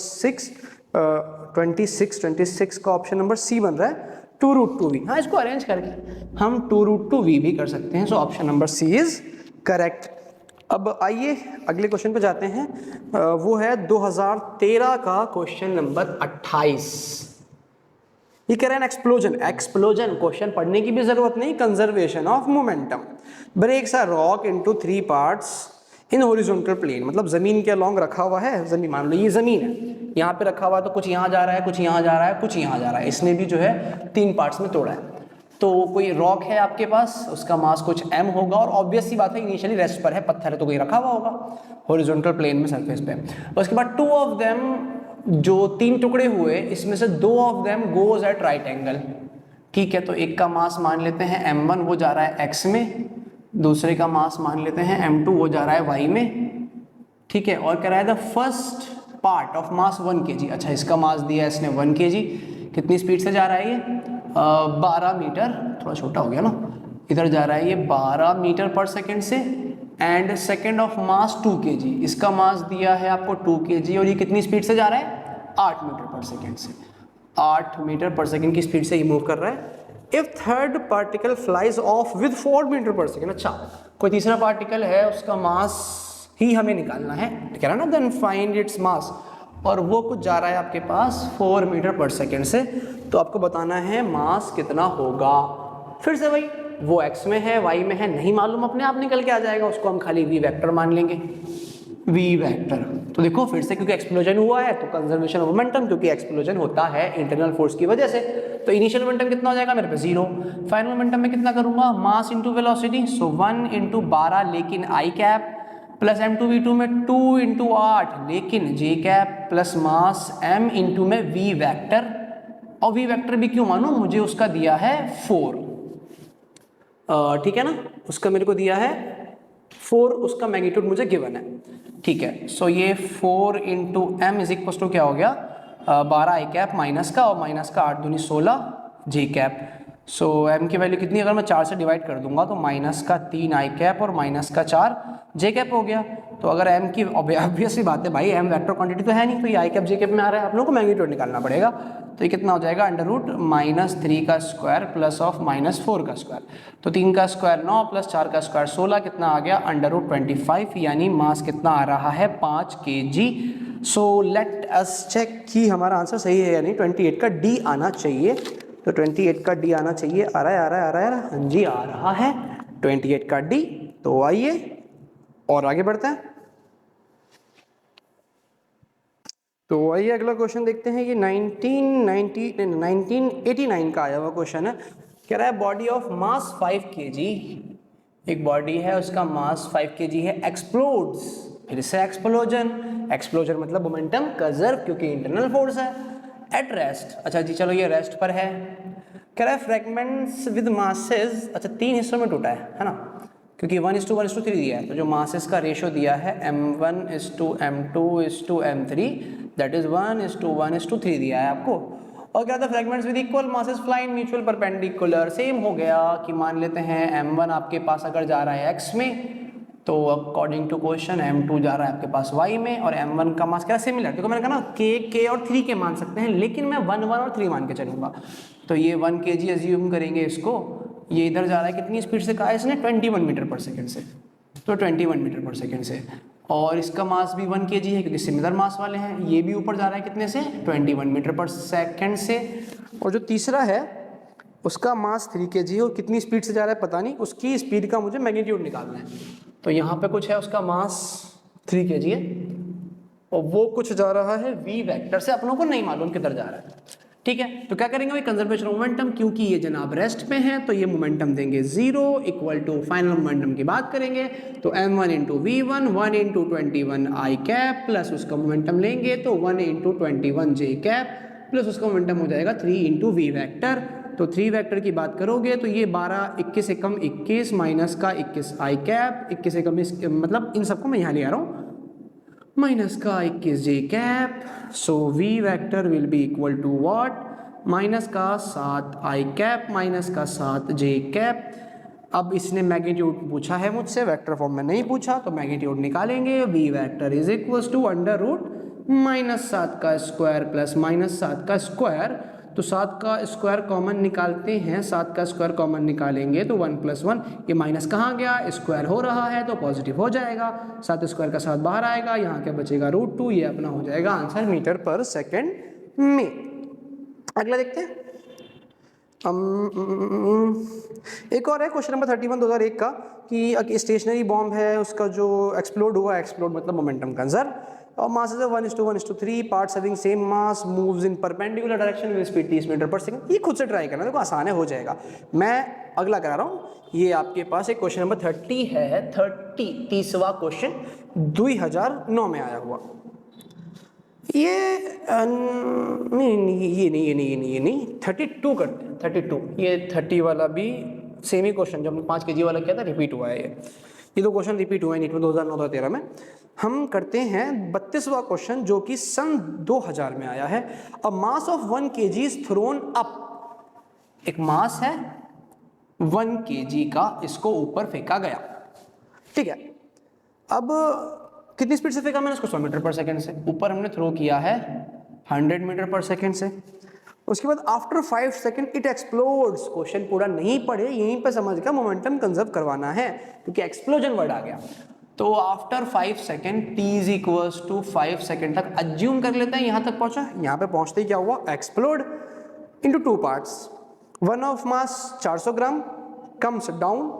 Speaker 1: 26 का ऑप्शन नंबर सी बन रहा है 2 रूट 2v। हाँ, इसको अरेंज करके हम 2 रूट 2v भी कर सकते हैं, so option number C is correct. अब आइए अगले क्वेश्चन पे जाते हैं, वो है 2013 का क्वेश्चन नंबर 28। ये कह रहे हैं एक्सप्लोजन क्वेश्चन पढ़ने की भी जरूरत नहीं, conservation of momentum breaks a rock into 3 parts in horizontal plane, मतलब जमीन के अलॉन्ग रखा हुआ है, जमीन मान लो ये जमीन है, यहाँ पे रखा हुआ है तो कुछ यहाँ जा रहा है, कुछ यहाँ जा रहा है, कुछ यहाँ जा रहा है, इसने भी जो है 3 पार्ट्स में तोड़ा है। तो कोई रॉक है आपके पास, उसका मास कुछ m होगा, और ऑब्वियस सी बात है इनिशियली रेस्ट पर है, पत्थर है तो कोई रखा हुआ होगा हॉरिजॉन्टल प्लेन में सरफेस पे। उसके बाद 2 ऑफ देम, जो 3 टुकड़े हुए इसमें से 2 of them goes eight right angle, ठीक है। तो एक का मास मान लेते हैं m1 वो जा रहा है x में, दूसरे का मास मान लेते हैं m2 वो जा रहा है y में, ठीक है। और कह रहा है the first part of mass 1 kg, अच्छा इसका मास दिया है इसने 1 kg, कितनी स्पीड से जा रहा है ये 12 मीटर, थोड़ा छोटा हो गया ना, इधर जा रहा है ये 12 मीटर पर सेकेंड से, and second of mass 2 kg, इसका मास दिया है आपको 2 kg, और ये कितनी स्पीड से जा रहा है 8 मीटर पर सेकेंड से, 8 मीटर पर सेकेंड की स्पीड से ये मूव कर रहा है। If third particle flies off with 4 metre per second, अच्छा कोई तीसरा पार्टिकल है उसका मास ही हमें निकालना है, कह रहा है ना देन फाइंड इट्स मास, और वो कुछ जा रहा है आपके पास 4 मीटर पर सेकेंड से, तो आपको बताना है मास कितना होगा। फिर से वही, वो x में है y में है नहीं मालूम, अपने आप निकल के आ जाएगा, उसको हम खाली v वेक्टर मान लेंगे, v वेक्टर। तो देखो फिर से, क्योंकि एक्सप्लोजन हुआ है तो कंजर्वेशन ऑफ मोमेंटम, क्योंकि एक्सप्लोजन होता है इंटरनल फोर्स की वजह से, तो इनिशियल मोमेंटम कितना हो जाएगा मेरे पे 0, फाइनल मोमेंटम में कितना करूंगा मास इंटू वेलोसिटी, सो 1 इंटू 12 लेकिन I cap, plus m2 v2 में 2 इंटू 8 लेकिन j cap, plus mass m into में v वेक्टर, और v वेक्टर भी क्यों मानूं, मुझे उसका दिया है 4, ठीक है ना, उसका मेरे को दिया है 4, उसका मैग्नीट्यूड मुझे गिवन है, ठीक है। सो ये 4 into m is equal to क्या हो गया 12 I कैप माइनस का, और माइनस का 8 दूनी 16 j कैप, सो m की वैल्यू कितनी, अगर मैं 4 से डिवाइड कर दूंगा तो माइनस का 3 I कैप और माइनस का 4 j कैप हो गया। तो अगर m की ऑब्वियस सी बात है भाई, m वेक्टर क्वांटिटी तो है नहीं, तो ये I कैप j कैप में आ रहा है, आप लोगों को मैग्नीट्यूड निकालना पड़ेगा। तो ये कितना हो जाएगा अंडर रूट -3 का स्क्वायर प्लस ऑफ -4 का स्क्वायर, तो 3 का स्क्वायर 9 प्लस 4 का स्क्वायर 16, कितना आ गया अंडर रूट 25, यानी मास कितना आ रहा है 5 kg। So let us check कि हमारा आंसर सही है यानी 28 का डी आना चाहिए, तो 28 का डी आना चाहिए, आ रहा है, हाँ जी आ रहा है 28 का डी। तो आइए और आगे बढ़ते हैं, तो आइए अगला क्वेश्चन देखते हैं। ये 1989 का आया हुआ क्वेश्चन है, कह रहा है बॉडी ऑफ मास 5 kg, एक बॉडी है उसका मास 5 kg है, एक्सप्लोड्स, फिर से एक्सप्लोजन मतलब मोमेंटम कंजर्व, क्योंकि इंटरनल फोर्स है, एट रेस्ट, अच्छा जी चलो ये रेस्ट पर है, कह रहा है फ्रेगमेंट्स विद मासेस, अच्छा 3 हिस्सों में टूटा है ना, क्योंकि 1:1:3 दिया है, तो जो मासेस का रेशो दिया है m1:m2:m3 दैट इज 1:1:3 दिया है आपको। और क्या था, fragments with equal masses flying mutual perpendicular. Same हो गया कि मान लेते हैं m1 आपके पास अगर जा रहा है x में, तो अकॉर्डिंग टू क्वेश्चन m2 जा रहा है आपके पास y में, और m1 का मास क्या सिमिलर, देखो मैंने कहा ना k और 3 के मान सकते हैं, लेकिन मैं 1 और 3 मान के चलूंगा। तो ये 1 kg अज्यूम करेंगे इसको, ये इधर जा रहा है कितनी स्पीड से, कहा इसने 21 मीटर पर सेकेंड से, तो 21 मीटर पर सेकेंड से, और इसका मास भी 1 kg है क्योंकि सिमिलर मास वाले हैं। ये भी ऊपर जा रहा है कितने से, 21 मीटर पर सेकेंड से, और जो तीसरा है उसका मास 3 kg और कितनी स्पीड से जा रहा है पता नहीं, उसकी स्पीड का मुझे मैग्नीट्यूड निकालना है। तो यहाँ पे कुछ है, उसका मास 3 kg है और वो कुछ जा रहा है v वेक्टर से, अपनों को नहीं मालूम किधर जा रहा है, ठीक है। तो क्या करेंगे भाई, कंजर्वेशन मोमेंटम, क्योंकि ये जनाब रेस्ट पे हैं तो ये मोमेंटम देंगे 0 इक्वल टू फाइनल मोमेंटम की बात करेंगे तो m1 into v1 1 into 21 i cap plus उसका मोमेंटम लेंगे तो 1 इंटू 21 j कैप प्लस उसका मोमेंटम हो जाएगा 3 इंटू वी वैक्टर। तो 3 वेक्टर की बात करोगे तो ये 12 21 से कम 21 माइनस का 21 आई कैप, 21 से कम मतलब इन सबको मैं यहाँ ले आ रहा हूँ, माइनस का 21 j cap, so v vector will be equal to what, minus का 7 आई कैप माइनस का 7 जे कैप। अब इसने मैग्नीट्यूड पूछा है मुझसे, वेक्टर फॉर्म में नहीं पूछा, तो मैग्नीट्यूड निकालेंगे, v vector is equal to under root -7 का स्क्वायर प्लस -7 का स्क्वायर। तो 7 का स्क्वायर कॉमन निकालते हैं, 7 का स्क्वायर कॉमन निकालेंगे तो 1 + 1, ये माइनस कहाँ गया, स्क्वायर हो रहा है तो पॉजिटिव हो जाएगा, 7 स्क्वायर का 7 बाहर आएगा, यहाँ क्या बचेगा √2, ये अपना हो जाएगा आंसर मीटर पर सेकेंड में। अगला देखते हैं, एक और है क्वेश्चन नंबर 31 2001 का, कि स्टेशनरी बॉम्ब है, उसका जो एक्सप्लोड हुआ, एक्सप्लोड मतलब मोमेंटम कंजर्व, और mass is 1:1:3, parts having same mass moves in perpendicular direction with speed 30 metre per second. ये खुद से ट्राई करना, देखो आसान है, हो जाएगा। मैं अगला करा रहा हूँ, ये आपके पास एक क्वेश्चन नंबर 30 है, 30वां क्वेश्चन 2009 में आया हुआ। ये नहीं 32 करते हैं, 32, ये 30 वाला भी सेम ही क्वेश्चन जो हमने 5 kg वाला किया था, रिपीट हुआ है ये दो क्वेश्चन रिपीट हुए हैं नीट में 2009-13 में। हम करते हैं 32वां क्वेश्चन जो कि सन 2000 में आया है। A mass of 1 kg is thrown up, एक मास है 1 kg का, इसको ऊपर फेंका गया, ठीक है। अब कितनी स्पीड से फेंका मैंने इसको, 100 मीटर पर सेकेंड से, ऊपर हमने थ्रो किया है 100 मीटर पर सेकेंड से। उसके बाद after 5 second it explodes, question पूरा नहीं पढ़े, यहीं पे समझ गया मोमेंटम कंजर्व करवाना है क्योंकि एक्सप्लोजन वर्ड आ गया। तो after 5 second t is equals to 5 second तक अज्यूम कर लेते हैं, यहां तक पहुंचा, यहां पे पहुंचते ही क्या हुआ, explode into 2 parts, one of mass 400 gram comes down,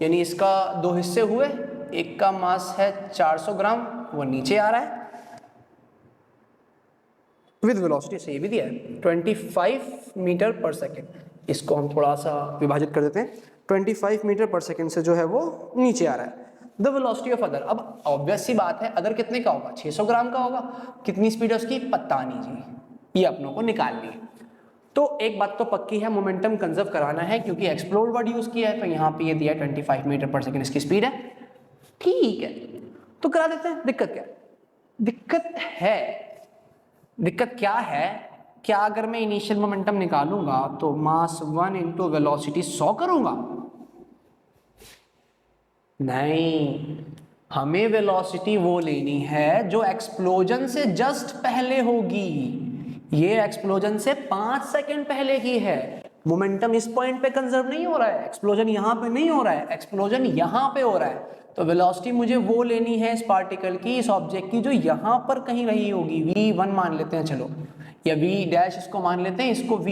Speaker 1: यानी इसका 2 हिस्से हुए, एक का मास है 400 ग्राम, वो नीचे आ रहा है विद वेलोसिटी, से ये भी दिया है 25 मीटर पर सेकेंड। इसको हम थोड़ा सा विभाजित कर देते हैं, 25 मीटर पर सेकेंड से जो है वो नीचे आ रहा है। द वेलोसिटी ऑफ अदर, अब ऑब्वियस सी बात है, अदर कितने का होगा, 600 ग्राम का होगा, कितनी स्पीड है उसकी पता नहीं जी, ये अपनों को निकालनी है। तो एक बात तो पक्की है, मोमेंटम कंजर्व कराना है क्योंकि एक्सप्लोड वर्ड यूज किया है, तो यहाँ पे ये दिया 25 मीटर पर सेकेंड इसकी स्पीड है, ठीक है। तो करा देते हैं, दिक्कत क्या दिक्कत क्या है, क्या अगर मैं इनिशियल मोमेंटम निकालूंगा तो मास 1 इंटू वेलोसिटी 100 करूंगा, नहीं, हमें वेलोसिटी वो लेनी है जो एक्सप्लोजन से जस्ट पहले होगी, ये एक्सप्लोजन से 5 सेकेंड पहले की है। मोमेंटम इस पॉइंट पे कंजर्व नहीं हो रहा है, एक्सप्लोजन यहां पे नहीं हो रहा है, एक्सप्लोजन यहां पे हो रहा है, तो वेलोसिटी मुझे वो लेनी है इस पार्टिकल की, इस ऑब्जेक्ट की, जो यहां पर कहीं रही होगी, v1 मान लेते हैं चलो, या v डैश इसको मान लेते हैं, इसको v,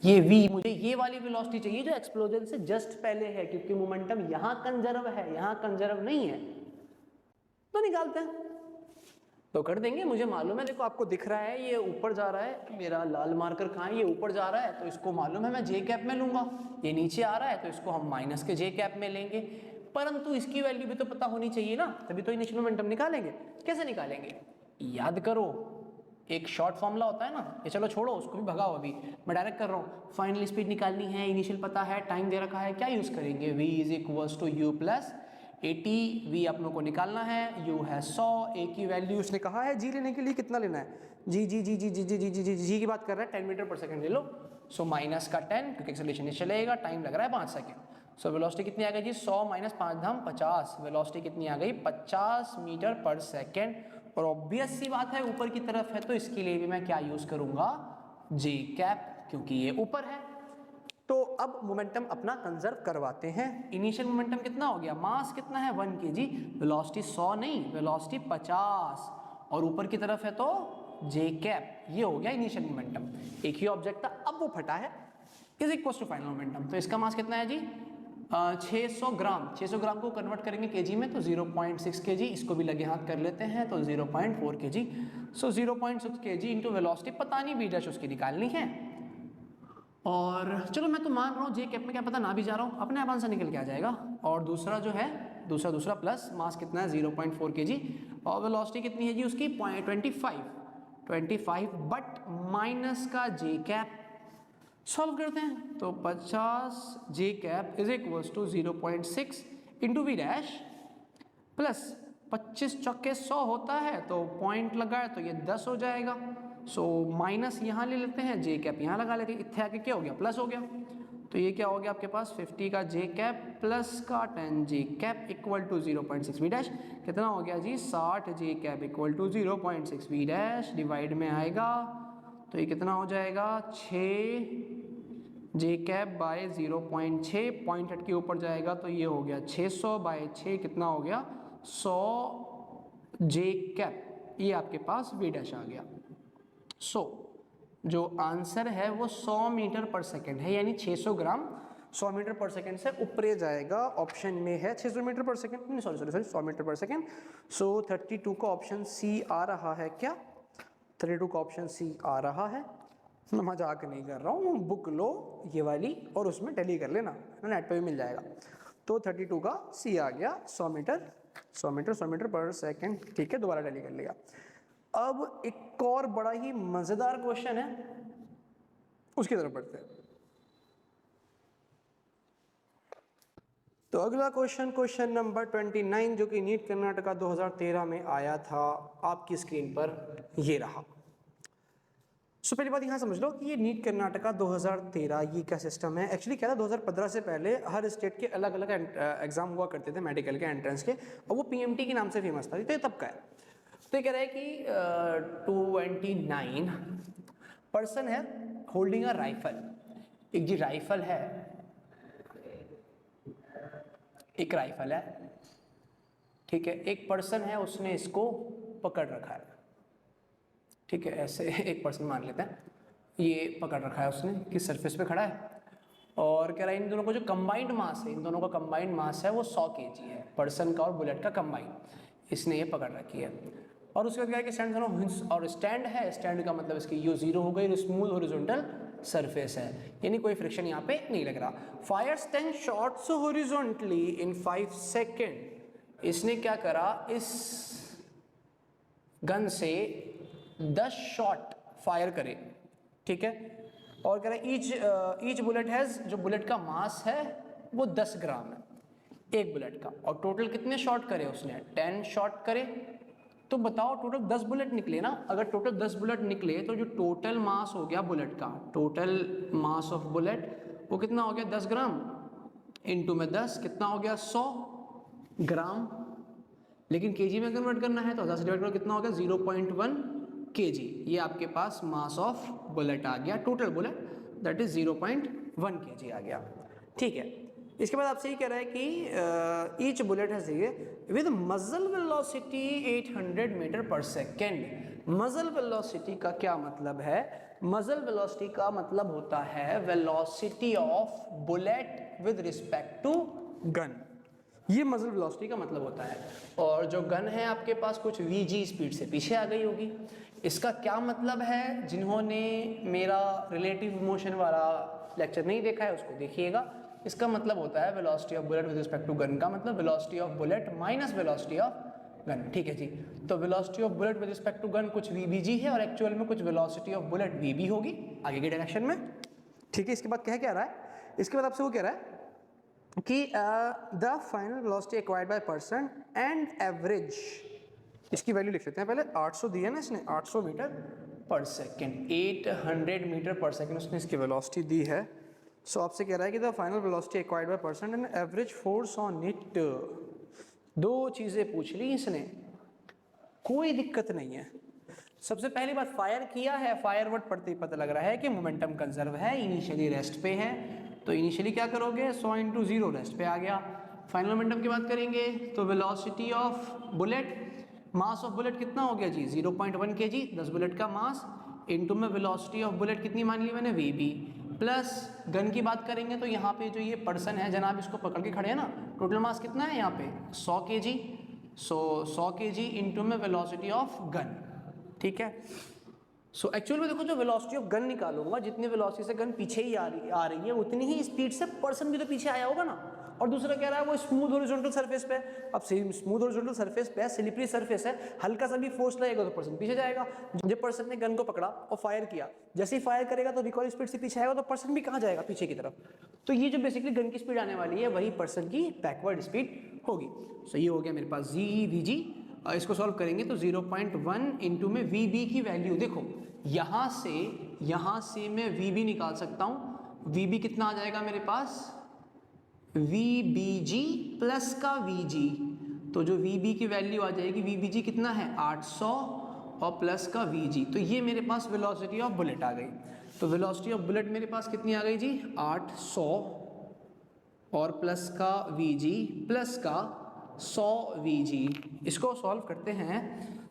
Speaker 1: ये v, मुझे ये वाली वेलोसिटी चाहिए जो एक्सप्लोजन से जस्ट पहले है, क्योंकि मोमेंटम यहां कंजर्व है, यहां कंजर्व नहीं है, तो निकालते हैं, तो कर देंगे। मुझे मालूम है, देखो आपको दिख रहा है ये ऊपर जा रहा है, मेरा लाल मार्कर कहाँ है, ये ऊपर जा रहा है, तो इसको मालूम है मैं जे कैप में लूंगा, ये नीचे आ रहा है तो इसको हम माइनस के जे कैप में लेंगे, परंतु इसकी वैल्यू भी तो पता होनी चाहिए ना, तभी तो इनिशियल मोमेंटम निकालेंगे। कैसे निकालेंगे, याद करो, एक शॉर्ट फॉर्मूला होता है ना, ये चलो छोड़ो उसको भी भगाओ, अभी मैं डायरेक्ट कर रहा हूँ। फाइनल स्पीड निकालनी है, इनिशियल पता है, टाइम दे रखा है, क्या यूज करेंगे, v इज इक्वल्स टू u प्लस 80, v आप लोगों को निकालना है, u है 100, a की वैल्यू उसने कहा है g लेने के लिए कितना लेना है, g की बात कर रहा है 10 मीटर पर सेकंड ले लो, सो माइनस का 10 क्योंकि एक्सेलरेशन चलेगा, टाइम लग रहा है 5 सेकंड। सो वेलोसिटी कितनी आ गई जी, 100 माइनस 5 धाम 50, वेलोसिटी कितनी आ गई 50 मीटर पर सेकंड। और ऑब्वियस सी बात है ऊपर की तरफ है तो इसके लिए भी मैं क्या यूज करूंगा, जे कैप, क्योंकि ये ऊपर है। तो अब मोमेंटम अपना कंजर्व करवाते हैं। इनिशियल मोमेंटम कितना हो गया, मास कितना है 1 kg, वेलोसिटी 100 नहीं, वेलोसिटी 50 और ऊपर की तरफ है तो जे कैप, ये हो गया इनिशियल मोमेंटम। एक ही ऑब्जेक्ट था, अब वो फटा है, is equal to final momentum. तो इसका मास कितना है जी 600 ग्राम। 600 ग्राम को कन्वर्ट करेंगे केजी में तो 0.6 kg, इसको भी लगे हाथ कर लेते हैं तो 0.4 kg। सो 0.6 kg इंटू वेलोसिटी, पता नहीं v डैश उसकी निकालनी है। और चलो मैं तो मान रहा हूँ जे कैप में क्या पता ना भी जा रहा हूँ, अपने आप आंसर निकल के आ जाएगा। और दूसरा जो है दूसरा प्लस मास कितना है 0.4 kg और वेलोसिटी कितनी है जी उसकी 25 बट माइनस का जे कैप। सॉल्व करते हैं तो 50 j cap is equals to 0.6 into v dash plus 25 चौके 100 होता है तो पॉइंट लगाए तो ये 10 हो जाएगा। सो माइनस यहाँ ले लेते हैं, जे कैप यहाँ लगा लेते हैं, इतने आके क्या हो गया प्लस हो गया। तो ये क्या हो गया आपके पास 50 का जे कैप प्लस का 10 j cap equal to 0.6 v dash, कितना हो गया जी 60 j cap equal to 0.6 v dash, divide में आएगा तो ये कितना हो जाएगा 6 जे कैप बाय 0.6, पॉइंट हट के ऊपर जाएगा तो ये हो गया 600 बाय 6, कितना हो गया 100 जे कैप, ये आपके पास वी डैश आ गया। सो जो आंसर है वो 100 मीटर पर सेकंड है, यानी 600 ग्राम 100 मीटर पर सेकंड से ऊपर जाएगा। ऑप्शन में है 600 metre per second, sorry 100 metre per second. सो 32 का ऑप्शन सी आ रहा है क्या, 32 का ऑप्शन सी आ रहा है। मैं मजाक नहीं कर रहा हूँ, बुक लो ये वाली और उसमें टैली कर लेना, नेट पे भी मिल जाएगा। तो 32 का सी आ गया 100 मीटर पर सेकंड, ठीक है, दोबारा टैली कर लिया। अब एक और बड़ा ही मजेदार क्वेश्चन है, उसकी तरफ बढ़ते हैं। तो अगला क्वेश्चन नंबर 29 जो कि नीट कर्नाटका 2013 में आया था, आपकी स्क्रीन पर ये रहा। सो पहली बात यहाँ समझ लो कि ये नीट कर्नाटका 2013 ये क्या सिस्टम है। एक्चुअली क्या था 2015 से पहले हर स्टेट के अलग अलग एग्जाम हुआ करते थे मेडिकल के एंट्रेंस के, और वो पीएमटी के नाम से फेमस था। तो ये तब का है। तो ये कह रहा है कि 29 पर्सन है होल्डिंग अ राइफल। एक जी राइफल है, एक राइफल है, ठीक है, एक पर्सन है उसने इसको पकड़ रखा है, ठीक है, ऐसे एक पर्सन मान लेते हैं, ये पकड़ रखा है उसने, किस सरफेस पे खड़ा है, और कह रहा है इन दोनों को जो कंबाइंड मास है, इन दोनों का कंबाइंड मास है वो 100 kg है, पर्सन का और बुलेट का कंबाइंड, इसने ये पकड़ रखी है। और उसके बाद क्या है कि स्टैंड दोनों, और स्टैंड है, स्टैंड का मतलब इसकी यू 0 हो गई, स्मूथ हॉरिजॉन्टल सरफेस है, यानी कोई फ्रिक्शन यहाँ पे नहीं लग रहा। फायर्स 10 शॉट्स हॉरिजॉन्टली इन 5 सेकेंड। इसने क्या करा, इस गन से 10 शॉट फायर करे, ठीक है, और कह रहा है ईच बुलेट हैज, जो बुलेट का मास है वो 10 ग्राम है एक बुलेट का, और टोटल कितने शॉट करे उसने 10 शॉट करे। तो बताओ टोटल 10 बुलेट निकले ना, अगर टोटल 10 बुलेट निकले तो जो टोटल मास हो गया बुलेट का, टोटल मास ऑफ बुलेट वो कितना हो गया 10 ग्राम इंटू में 10 कितना हो गया 100 ग्राम, लेकिन केजी में कन्वर्ट करना है तो 10 डिवाइड करो कितना हो गया 0.1 kg। ये आपके पास मास ऑफ बुलेट आ गया, total bullet that is 0.1 kg आ गया, ठीक है। इसके बाद आपसे ये कह रहा है कि ईच बुलेट है विद मजल वेलोसिटी 800 मीटर पर सेकेंड। मजल वेलोसिटी का क्या मतलब है, मजल वेलोसिटी का मतलब होता है velocity of bullet with respect to gun, ये मजल वेलोसिटी का मतलब होता है। और जो गन है आपके पास कुछ vg स्पीड से पीछे आ गई होगी। इसका क्या मतलब है, जिन्होंने मेरा रिलेटिव मोशन वाला लेक्चर नहीं देखा है उसको देखिएगा। इसका मतलब होता है velocity of bullet with respect to gun का मतलब velocity of bullet minus velocity of gun, ठीक है जी। तो velocity of bullet with respect to gun कुछ vbg है और एक्चुअल में कुछ वेलोसिटी ऑफ बुलेट vb होगी आगे के डायरेक्शन में, ठीक है। इसके बाद क्या रहा है, इसके बाद आपसे वो कह रहा है कि the final velocity acquired by person and average, इसकी वैल्यू लिख लेते हैं पहले। 800 दी है ना इसने, 800 metre per second, 800 metre per second उसने इसकी वेलोसिटी दी है। सो आपसे कह रहा है कि the final velocity acquired by person and average force on it. दो चीजें पूछ ली इसने, कोई दिक्कत नहीं है। सबसे पहली बात, फायर किया है, फायर वर्ड पढ़ते ही पता लग रहा है कि मोमेंटम कंजर्व है, इनिशियली रेस्ट पे है, तो इनिशियली क्या करोगे 100 × 0 रेस्ट पे आ गया। फाइनल मोमेंटम की बात करेंगे तो velocity of bullet, mass of bullet कितना हो गया जी 0.1 kg, 10 बुलेट का मास, इनटू में वेलोसिटी ऑफ बुलेट कितनी मान ली मैंने वीबी, प्लस गन की बात करेंगे तो यहाँ पे जो ये पर्सन है जनाब इसको पकड़ के खड़े हैं ना, टोटल मास कितना है यहाँ पे 100 kg, सो 100 kg इनटू में वेलोसिटी ऑफ गन, ठीक है। सो एक्चुअल में देखो जो वेलोसिटी ऑफ गन निकालूंगा, जितनी वेलोसिटी से गन पीछे ही आ रही है उतनी ही स्पीड से पर्सन भी तो पीछे आया होगा ना। और दूसरा कह रहा है वो स्मूथ हॉरिजॉन्टल सरफेस पे, अब स्मूथ हॉरिजॉन्टल सरफेस पे स्लिपरी सरफेस है, हल्का सा भी फोर्स लगेगा तो पर्सन पीछे जाएगा। जब पर्सन ने गन को पकड़ा और फायर किया, जैसे ही फायर करेगा तो रिकॉइल स्पीड से पीछे आएगा, तो पर्सन भी कहाँ जाएगा पीछे की तरफ। तो ये जो बेसिकली गन की स्पीड आने वाली है वही पर्सन की बैकवर्ड स्पीड होगी। सो ये हो गया मेरे पास जी वी जी। इसको सॉल्व करेंगे तो 0.1 इंटू में वी बी की वैल्यू, देखो यहाँ से मैं वी बी निकाल सकता हूँ। वी बी कितना आ जाएगा मेरे पास, वी बी जी प्लस का वी जी, तो जो वी बी की वैल्यू आ जाएगी, वी बी जी कितना है 800 और प्लस का वी जी, तो ये मेरे पास वेलोसिटी ऑफ बुलेट आ गई। तो वेलोसिटी ऑफ बुलेट मेरे पास कितनी आ गई जी 800 और प्लस का वी जी प्लस का 100 वी जी। इसको सॉल्व करते हैं।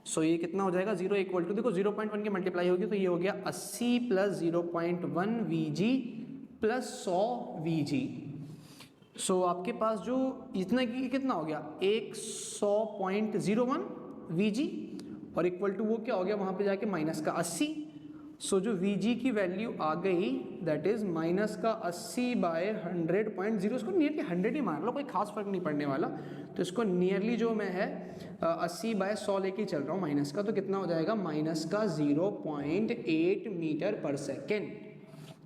Speaker 1: सो ये कितना हो जाएगा 0 इक्वल टू, देखो 0.1 की मल्टीप्लाई होगी तो ये हो गया 80 plus 0.1 v g plus 100 v g. So आपके पास जो इतना की कितना हो गया 100.01 वी जी, और इक्वल टू वो क्या हो गया वहाँ पे जाके माइनस का 80। सो जो वी जी की वैल्यू आ गई दैट इज माइनस का 80/100.0, इसको नियरली 100 ही मान लो, कोई खास फर्क नहीं पड़ने वाला। तो इसको नियरली जो मैं है 80/100 लेके चल रहा हूँ माइनस का, तो कितना हो जाएगा माइनस का 0.8 मीटर पर सेकेंड।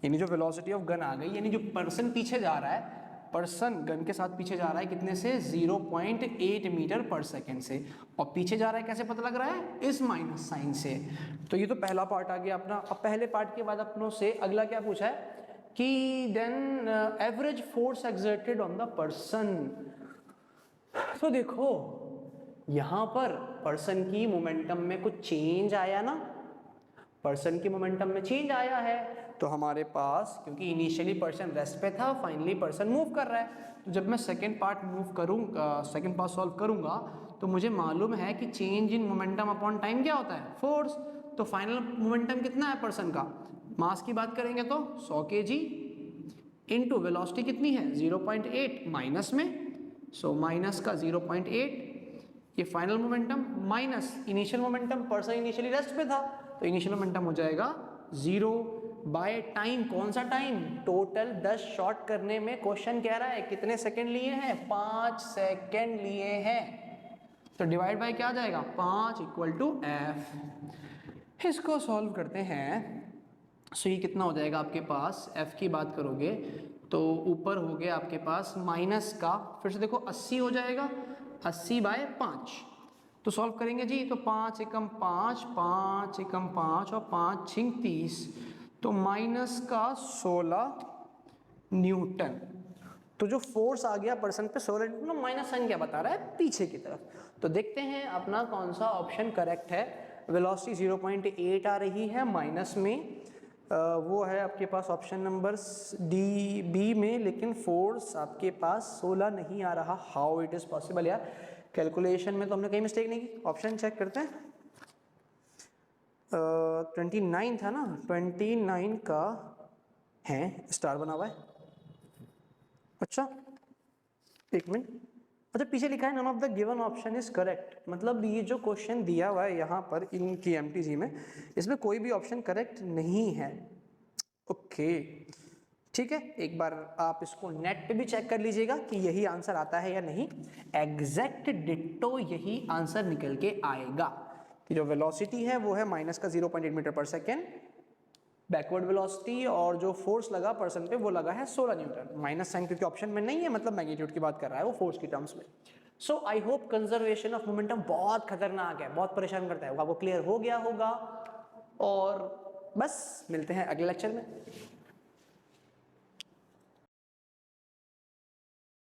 Speaker 1: यानी जो वेलोसिटी ऑफ गन आ गई, यानी जो पर्सन पीछे जा रहा है, पर्सन गन के साथ पीछे जा रहा है कितने से 0.8 मीटर पर सेकेंड से, और पीछे जा रहा है कैसे पता लग रहा है इस माइनस साइन से। तो ये तो पहला पार्ट आ गया अपना। अब पहले पार्ट के बाद अपनों से अगला क्या पूछा है कि then average force exerted on the person. तो देखो यहां पर पर्सन की मोमेंटम में कुछ चेंज आया ना, पर्सन की मोमेंटम में चेंज आया है, तो हमारे पास क्योंकि इनिशियली पर्सन रेस्ट पे था, फाइनली पर्सन मूव कर रहा है, तो जब मैं सेकंड पार्ट मूव करूंगा, सेकंड पार्ट सॉल्व करूंगा, तो मुझे मालूम है कि change in momentum upon time क्या होता है फोर्स। तो फाइनल मोमेंटम कितना है पर्सन का, मास की बात करेंगे तो 100 kg इनटू वेलोसिटी कितनी है 0.8 माइनस में, सो माइनस का 0.8, ये final momentum minus initial momentum, person initially rest पे था, तो इनिशियल मोमेंटम हो जाएगा 0 बाय टाइम। कौन सा टाइम, टोटल 10 शॉट करने में क्वेश्चन कह रहा है कितने सेकंड लिए हैं 5 सेकंड लिए हैं, तो डिवाइड बाय क्या आ जाएगा 5 इक्वल टू एफ। इसको सॉल्व करते हैं। सो ये कितना हो जाएगा आपके पास, एफ की बात करोगे तो ऊपर हो गया आपके पास माइनस का, फिर से देखो 80 हो जाएगा, 80/5, तो सॉल्व करेंगे जी तो 5 एकम 5, 5 एकम 5 और 5 छिंग 30, तो माइनस का 16 न्यूटन। तो जो फोर्स आ गया पर्सन पे 16 न्यूटन, माइनस साइन क्या बता रहा है पीछे की तरफ। तो देखते हैं अपना कौन सा ऑप्शन करेक्ट है। वेलोसिटी 0.8 आ रही है माइनस में, वो है आपके पास ऑप्शन नंबर डी बी में, लेकिन फोर्स आपके पास 16 नहीं आ रहा। हाउ इट इज पॉसिबल यार, कैलकुलेशन में तो हमने कहीं मिस्टेक नहीं की। ऑप्शन चेक करते हैं। 29 था ना, 29 का है स्टार बना हुआ है, अच्छा एक मिनट, अच्छा पीछे लिखा है none of the given option is correct, मतलब ये जो क्वेश्चन दिया हुआ है यहाँ पर इनकी एमटीजी में, इसमें कोई भी ऑप्शन करेक्ट नहीं है। ओके ठीक है, एक बार आप इसको नेट पे भी चेक कर लीजिएगा कि यही आंसर आता है या नहीं। एग्जैक्ट डिट्टो यही आंसर निकल के आएगा कि जो वेलोसिटी है वो है माइनस का 0.8 metre per second, backward velocity और जो फोर्स लगा पर्सन पे वो लगा है 16 न्यूटन, माइनस साइन क्योंकि ऑप्शन में नहीं है, मतलब मैग्नीट्यूड की बात कर रहा है वो फोर्स की टर्म्स में। So I hope conservation of momentum बहुत खतरनाक है, बहुत परेशान करता है, आपको क्लियर हो गया होगा। और बस मिलते हैं अगले लेक्चर में।